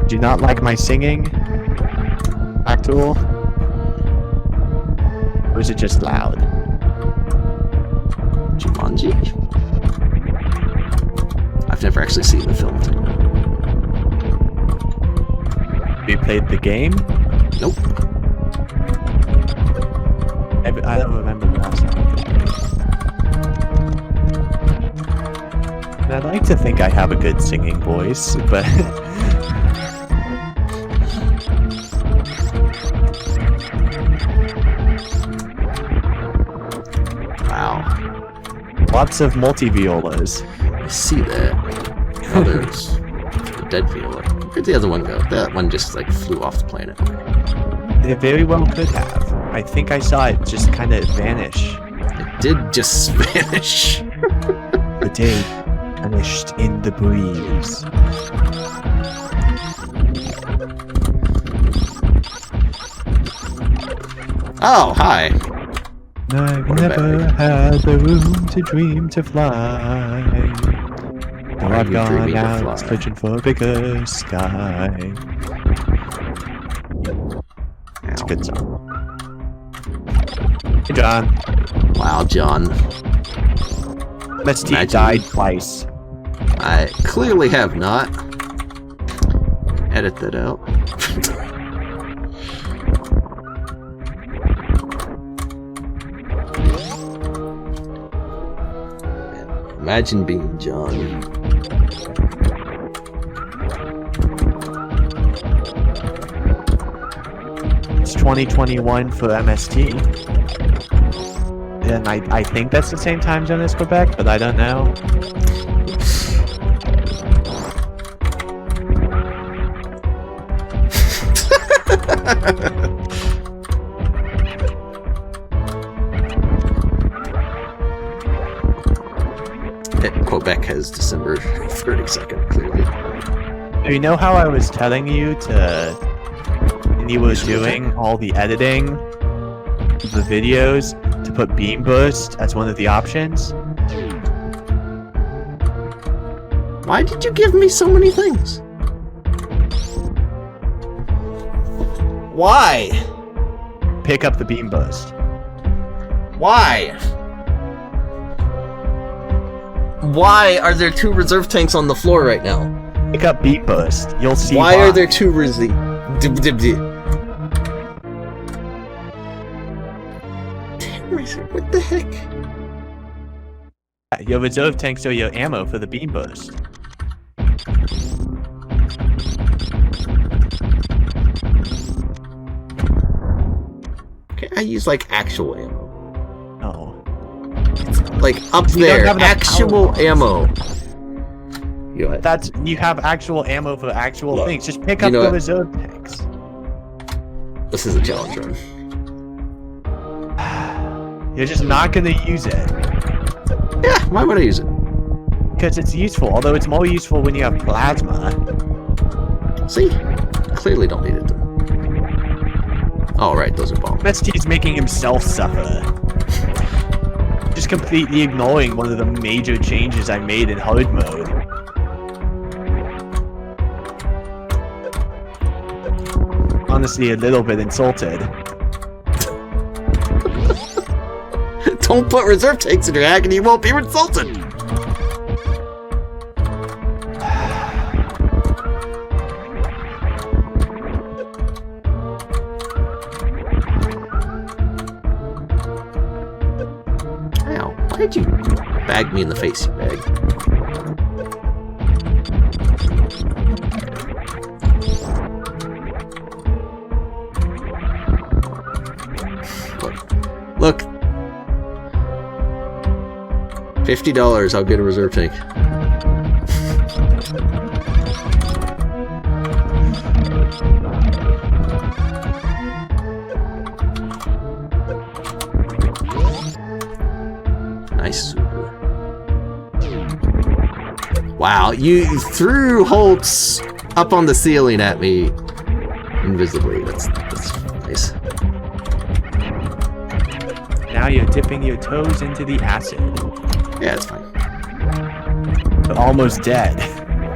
Do you not like my singing, Actool? Or is it just loud? Jumanji? I've never actually seen the film. Have you played the game? Nope. I don't remember the last time. And I'd like to think I have a good singing voice, but Wow. lots of multi-violas. I see that. Oh, there's the dead viola. Where'd the other one go? That one just like flew off the planet. They very well could have. I think I saw it just kind of vanish. It did just vanish. The day vanished in the breeze. Oh, hi. I've What a never bag. had the room to dream to fly. So Are I've you gone dreaming to out fly? searching for a bigger sky. It's a Ow. good song. Hey, John. Wow, John. Let's T Imagine- died twice. I clearly have not. Edit that out. Imagine being John. It's 2021 for MST. And I think that's the same time zone as Quebec, but I don't know. Quebec has December 32nd, clearly. You know how I was telling you to, and you were doing all the editing of the videos to put beam burst as one of the options? Why did you give me so many things? Why? Pick up the beam burst. Why? Why are there 2 reserve tanks on the floor right now? Pick up beam burst. You'll see Why are there 2 reserve? What the heck? Your reserve tanks are your ammo for the beam burst. Okay, I use like actual ammo. Oh. Like up You don't there, have enough actual power. ammo. You know what? That's you have actual ammo for actual Look, things. Just pick you up know the what? reserve tanks. This is a challenge run. You're just not gonna use it Yeah, why would I use it? because it's useful. Although it's more useful when you have plasma. See? Clearly don't need it. Alright, those are bombs. MST's making himself suffer. Just completely ignoring one of the major changes I made in hard mode. Honestly, a little bit insulted. Don't put reserve tanks in your hack and you won't be insulted! Ow, why did you bag me in the face, you bag? Look. $50, I'll get a reserve tank. Nice super. Wow, you threw Holtz up on the ceiling at me invisibly. That's nice. Now you're dipping your toes into the acid. Yeah, it's fine. You're almost dead.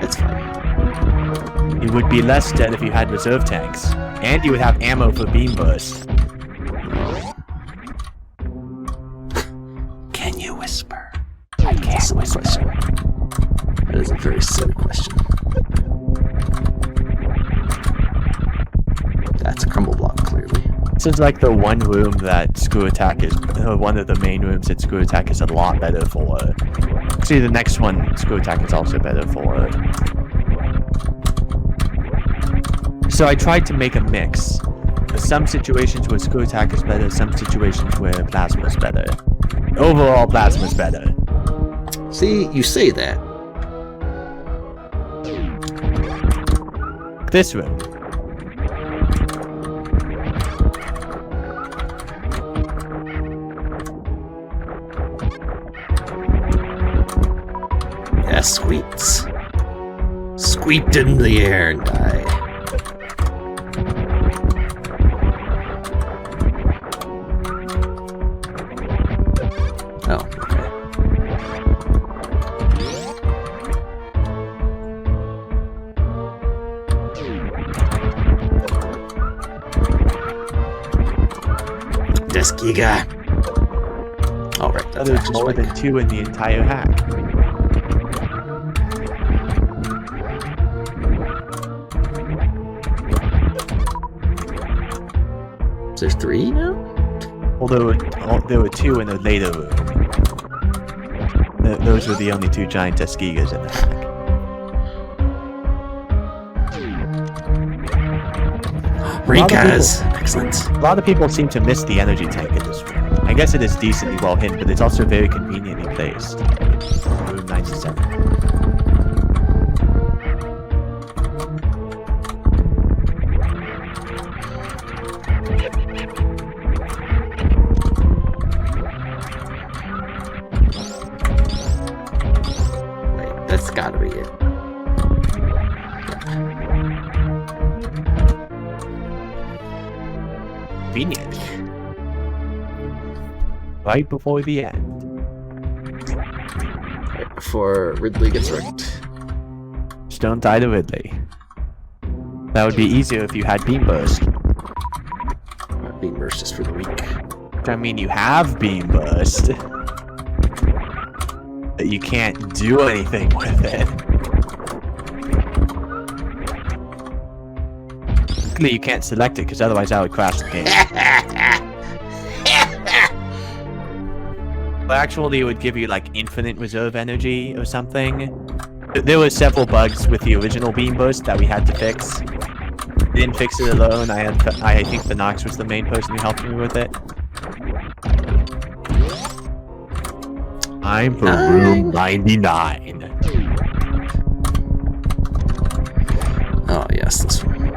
It's fine. You would be less dead if you had reserve tanks. And you would have ammo for beam burst. Can you whisper? I can't. Silly question. That is a very silly question. That's a crumble block, clearly. This is like the one room that Screw Attack is, one of the main rooms that Screw Attack is a lot better for. Actually, the next one, Screw Attack is also better for. So I tried to make a mix. Some situations where Screw Attack is better, some situations where Plasma is better. Overall, Plasma is better. See, you say that. This room. Yeah, squeaks. Squeaked in the air and died. Oh, okay. Express Giga. Alright, that's There's actually more Spike. than 2 in the entire hack. There's 3 now? Although there were 2 in a later room. Those were the only 2 giantess gigas in the hack. Rikas! Excellent. A lot of people seem to miss the energy tank in this room. I guess it is decently well hidden, but it's also very conveniently placed. Room 97. Wait, that's gotta be it. Convenient. Right before the end. Right before Ridley gets wrecked. Just don't die to Ridley. That would be easier if you had Beam Burst. Beam Burst just for the week. I mean, you have Beam Burst. But you can't do anything with it. Luckily, you can't select it, because otherwise I would crash the game. But actually, it would give you, like, infinite reserve energy or something. There were several bugs with the original Beam Burst that we had to fix. We didn't fix it alone. I think the Nox was the main person who helped me with it. I'm for room 99. Oh, yes, this one.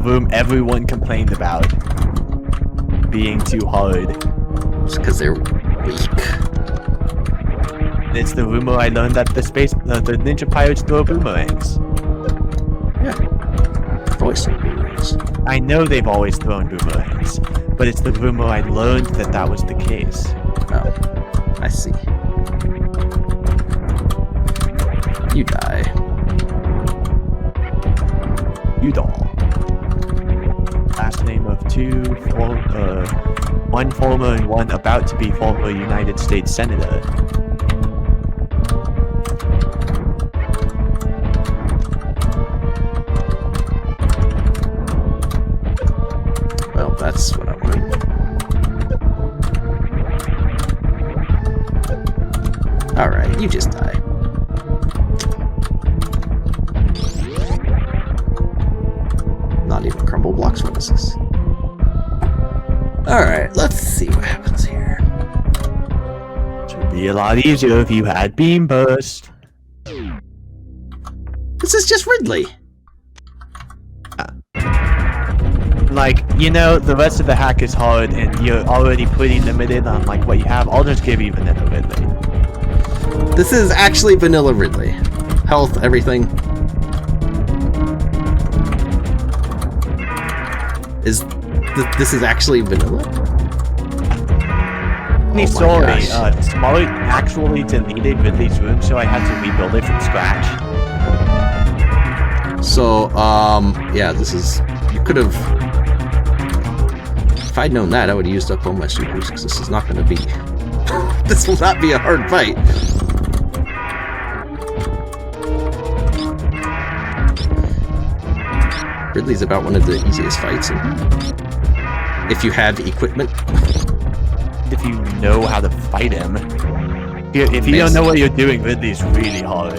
Room everyone complained about being too hard. It's because they're weak. It's the rumor I learned that the Ninja Pirates throw boomerangs. Yeah. Voice boomerangs. I know they've always thrown boomerangs, but it's the rumor I learned that was the case. Oh, I see. You die. You doll. Last name of 1 former and 1 about to be former United States Senator. Well, that's what I wanted. Alright, you just die. Not even crumble blocks. What is this? Alright, let's see what happens here. It would be a lot easier if you had Beam Burst. This is just Ridley. Like, you know, the rest of the hack is hard and you're already pretty limited on like what you have. I'll just give you Vanilla Ridley. This is actually vanilla Ridley. Health, everything. This is actually vanilla? Hey, Oh my sorry, gosh. Smart actually deleted Ridley's room, so I had to rebuild it from scratch. So, yeah, this is... You could have... If I'd known that, I would have used up all my supers, because this is not going to be... This will not be a hard fight. Ridley's about one of the easiest fights. If you have equipment. If you know how to fight him. If you don't know what you're doing, Ridley's really hard.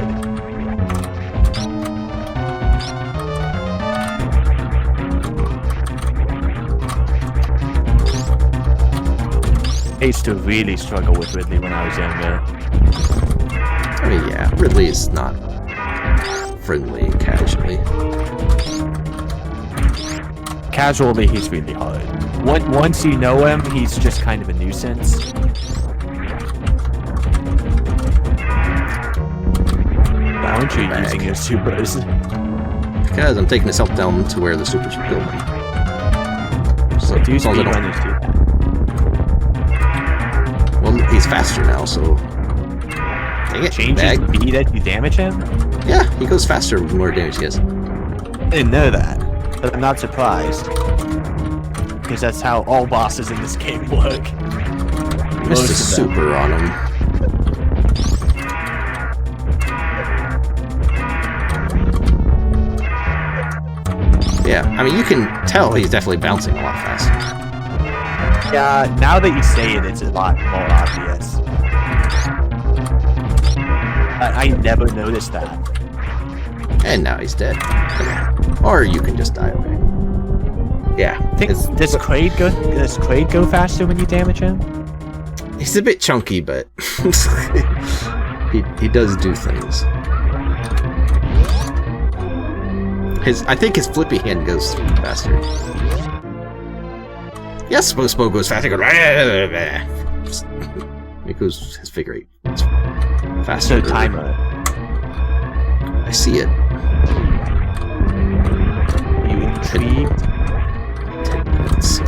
I used to really struggle with Ridley when I was younger. I mean, yeah, Ridley is not friendly casually. Casually, he's really hard. Once you know him, he's just kind of a nuisance. Why aren't you using your supers? Because I'm taking this help down to where the supers are building. So, Do you as long as I don't- speedrunners do that? Well, he's faster now, so... Dang it, Change his bag. speed as you damage him? Yeah, he goes faster the more damage he has. I didn't know that, but I'm not surprised. because that's how all bosses in this game work. Missed a super on him. Yeah, I mean, you can tell he's definitely bouncing a lot faster. Yeah, now that you say it, it's a lot more obvious. I never noticed that. And now he's dead. Or you can just die away. Yeah. Does Kraid go faster when you damage him? He's a bit chunky, but he does do things. I think his flippy hand goes faster. Yes, Spo goes faster. It goes his figure eight. It's faster. So timer. I see it. Are you intrigued? 10 minutes.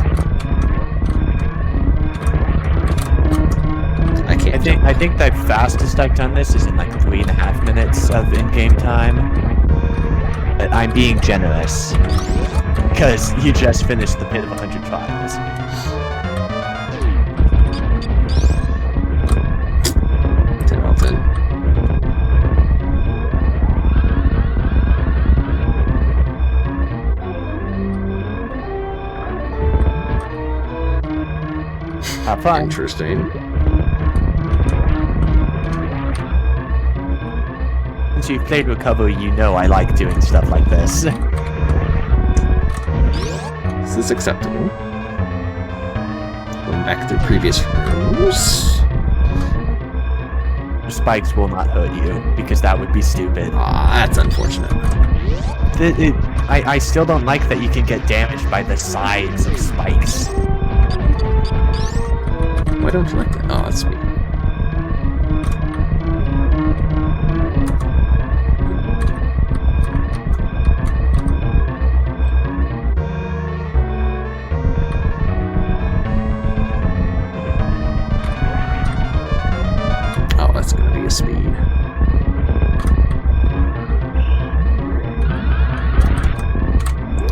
I think the fastest I've done this is in like 3.5 minutes of in-game time. But I'm being generous because you just finished the Pit of 100 Trials. Have fun. Interesting. Since you've played Recovery, you know I like doing stuff like this. This is acceptable. Going back through previous rooms. Spikes will not hurt you, because that would be stupid. Ah, that's unfortunate. I still don't like that you can get damaged by the sides of spikes. Why don't you like that? Oh, that's sweet. Oh, that's gonna be a speed.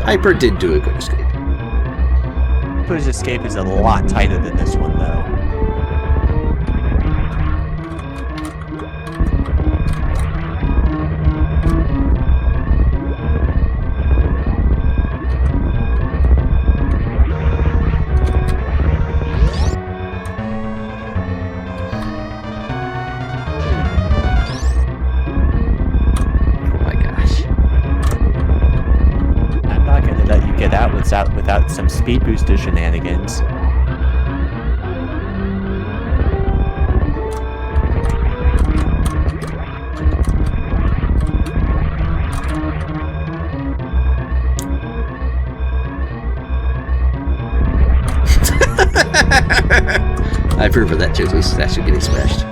Hyper did do a good escape. Hyper's escape is a lot tighter than this one, though. Without some speed booster shenanigans. I approve of that, Josie. Statue getting smashed.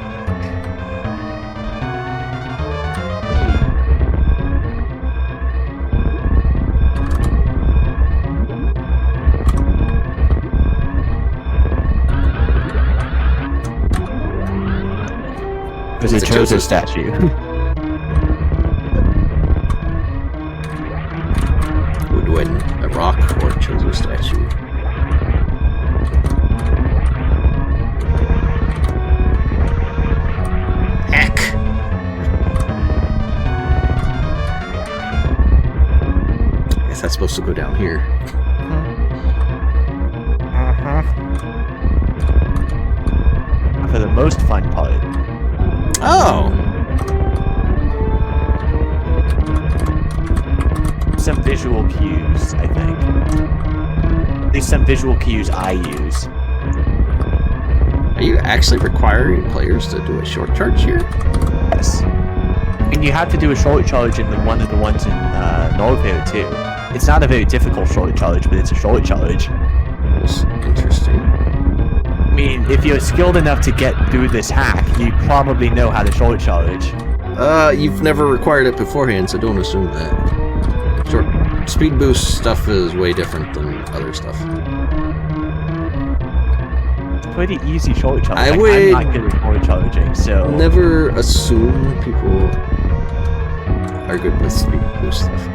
There's a Chozo statue. Would win a rock or a Chozo statue. Heck! I guess that's supposed to go down here. For the most fun part. Oh! Some visual cues, I think. At least some visual cues I use. Are you actually requiring players to do a short charge here? Yes. And you have to do a short charge in one of the ones in Norville too. It's not a very difficult short charge, but it's a short charge. That's interesting. I mean, if you're skilled enough to get through this hack, you probably know how to short charge. You've never required it beforehand, so don't assume that. Short speed boost stuff is way different than other stuff. It's pretty easy short charge. I'm not good at short charging, so... Never assume people are good with speed boost stuff.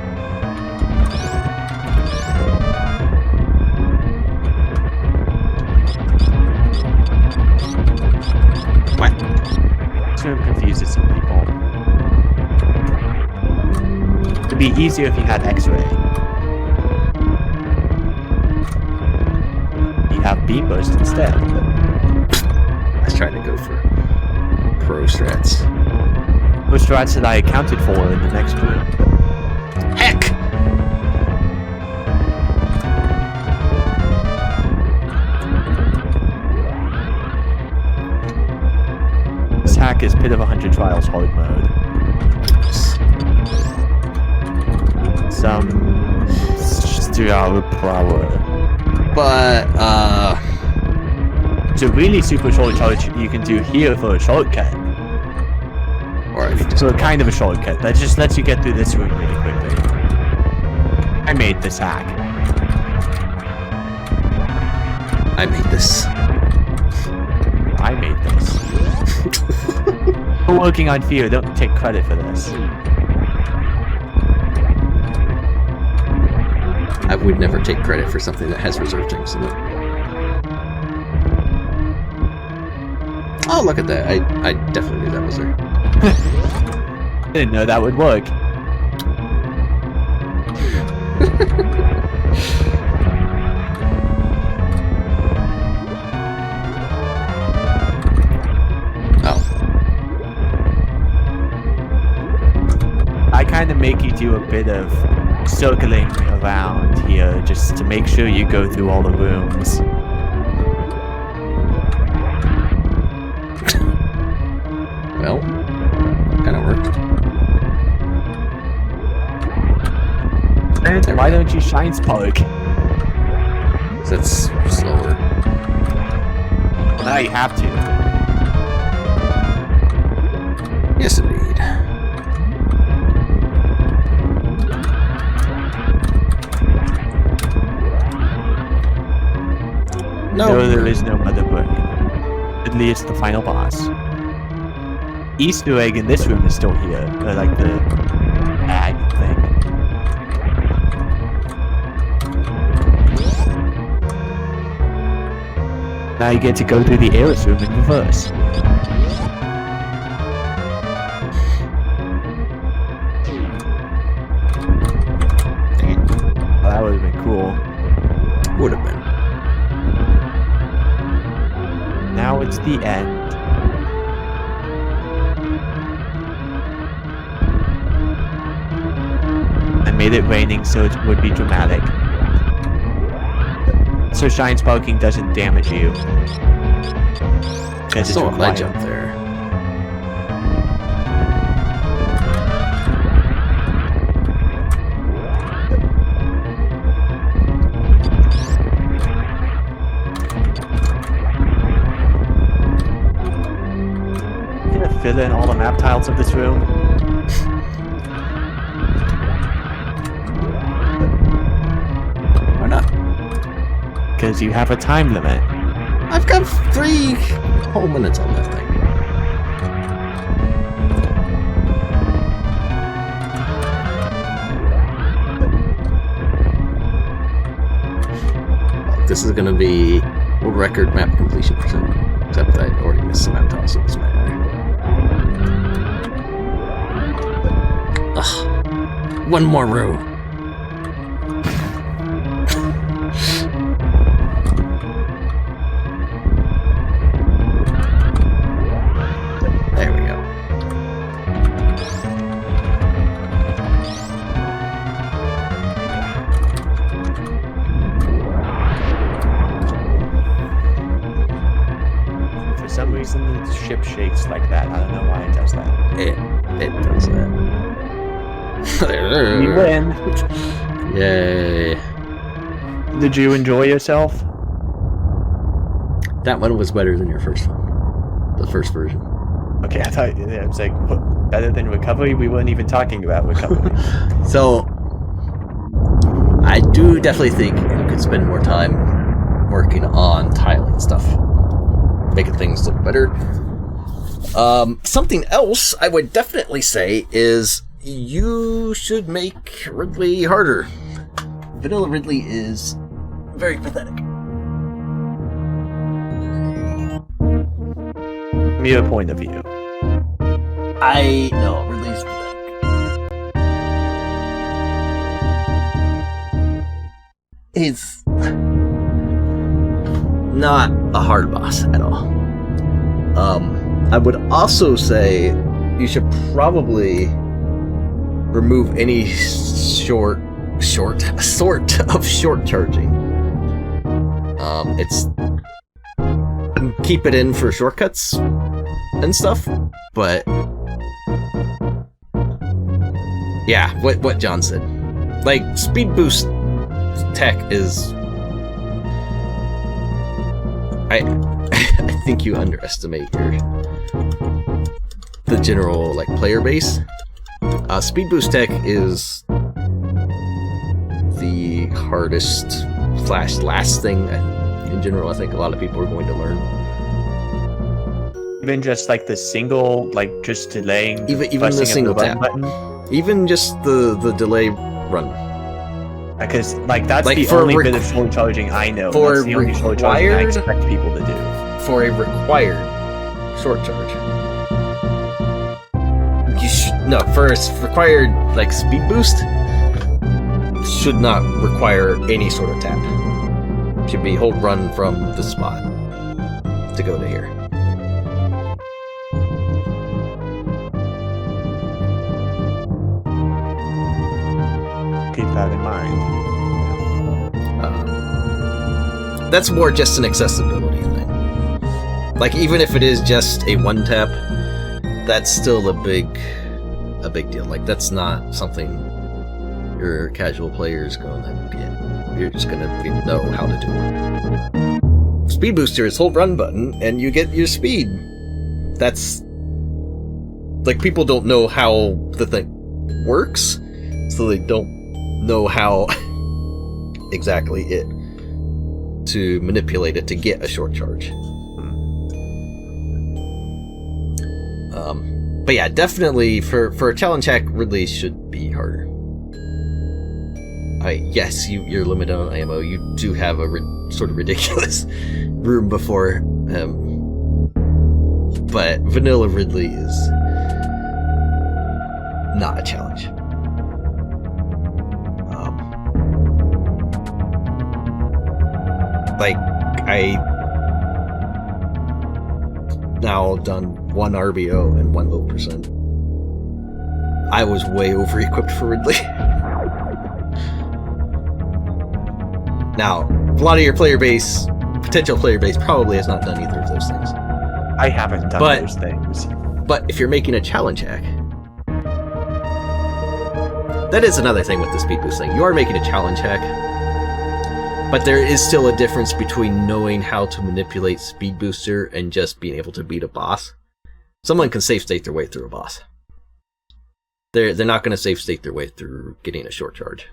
It'd be easier if you had X-ray. You have beam burst instead. I was trying to go for pro strats. Those strats that I accounted for in the next room. Heck! This hack is Pit of 100 Trials hard mode. Some star power. But, It's a really super short charge you can do here for a shortcut. or I could just... So kind of a shortcut. That just lets you get through this room really quickly. I made this hack. I made this. I made this. We're working on fear, don't take credit for this. I would never take credit for something that has reserve things in it. Oh, look at that. I definitely knew that was there. Didn't know that would work. Oh. I kind of make you do a bit of circling around here just to make sure you go through all the rooms. Well, kind of worked. And why don't you shine spark? That's slower. Well, now you have to. Yes, indeed. No, there is no mother brain. At least the final boss. Easter egg in this room is still here. Like the bag thing. Now you get to go through the Eris room in reverse. Well, that would have been cool. Would have been. Now it's the end. I made it raining so it would be dramatic. So shine sparking doesn't damage you. Because it's Saw a ledge required. up there. I'm gonna fill in all the map tiles of this room. Why not? Because you have a time limit. I've got 3 whole minutes on that thing. This is gonna be world record map completion percent. Except I already missed some map tiles, so it's my eye. Ugh. One more row. There we go. For some reason, the ship shakes like that. I don't know why it does that. It does that. You win. Yay. Did you enjoy yourself? That one was better than your first one. The first version. Okay, I thought I was like, what, better than recovery? We weren't even talking about recovery. So, I do definitely think you could spend more time working on tiling stuff. Making things look better. Something else I would definitely say is you should make Ridley harder. Vanilla Ridley is very pathetic. From your point of view. No, Ridley's pathetic. He's not a hard boss at all. I would also say you should probably remove any sort of short charging. It's keep it in for shortcuts and stuff, but yeah, what John said. Like, speed boost tech is... I think you underestimate the general, like, player base. Speed boost tech is the hardest / last thing in general I think a lot of people are going to learn. Even just like the single, like just delaying, even the single tap button. Even just the delay run. Because like that's like the only bit of short charging I know. For that's the only short charging I expect people to do. For a required short charge. First required like speed boost should not require any sort of tap. Should be hold run from the spot to go to here. Keep that in mind. That's more just an accessibility thing. Like, even if it is just a one tap, that's still a big deal. Like, that's not something your casual player is gonna get. You're just gonna know how to do it. Speed booster is hold run button, and you get your speed. That's like, people don't know how the thing works, so they don't know how exactly to manipulate it to get a short charge. But yeah, definitely for a challenge hack, Ridley should be harder. Yes, you're limited on ammo. You do have a sort of ridiculous room before him, but vanilla Ridley is not a challenge. Like, I now done 1 RBO and 1 low percent. I was way over equipped for Ridley. Now, a lot of your potential player base probably has not done either of those things. I haven't done those things. But if you're making a challenge hack, that is another thing with the speed boost thing. You are making a challenge hack, but there is still a difference between knowing how to manipulate speed booster and just being able to beat a boss. Someone can safe state their way through a boss. They're not going to safe state their way through getting a short charge.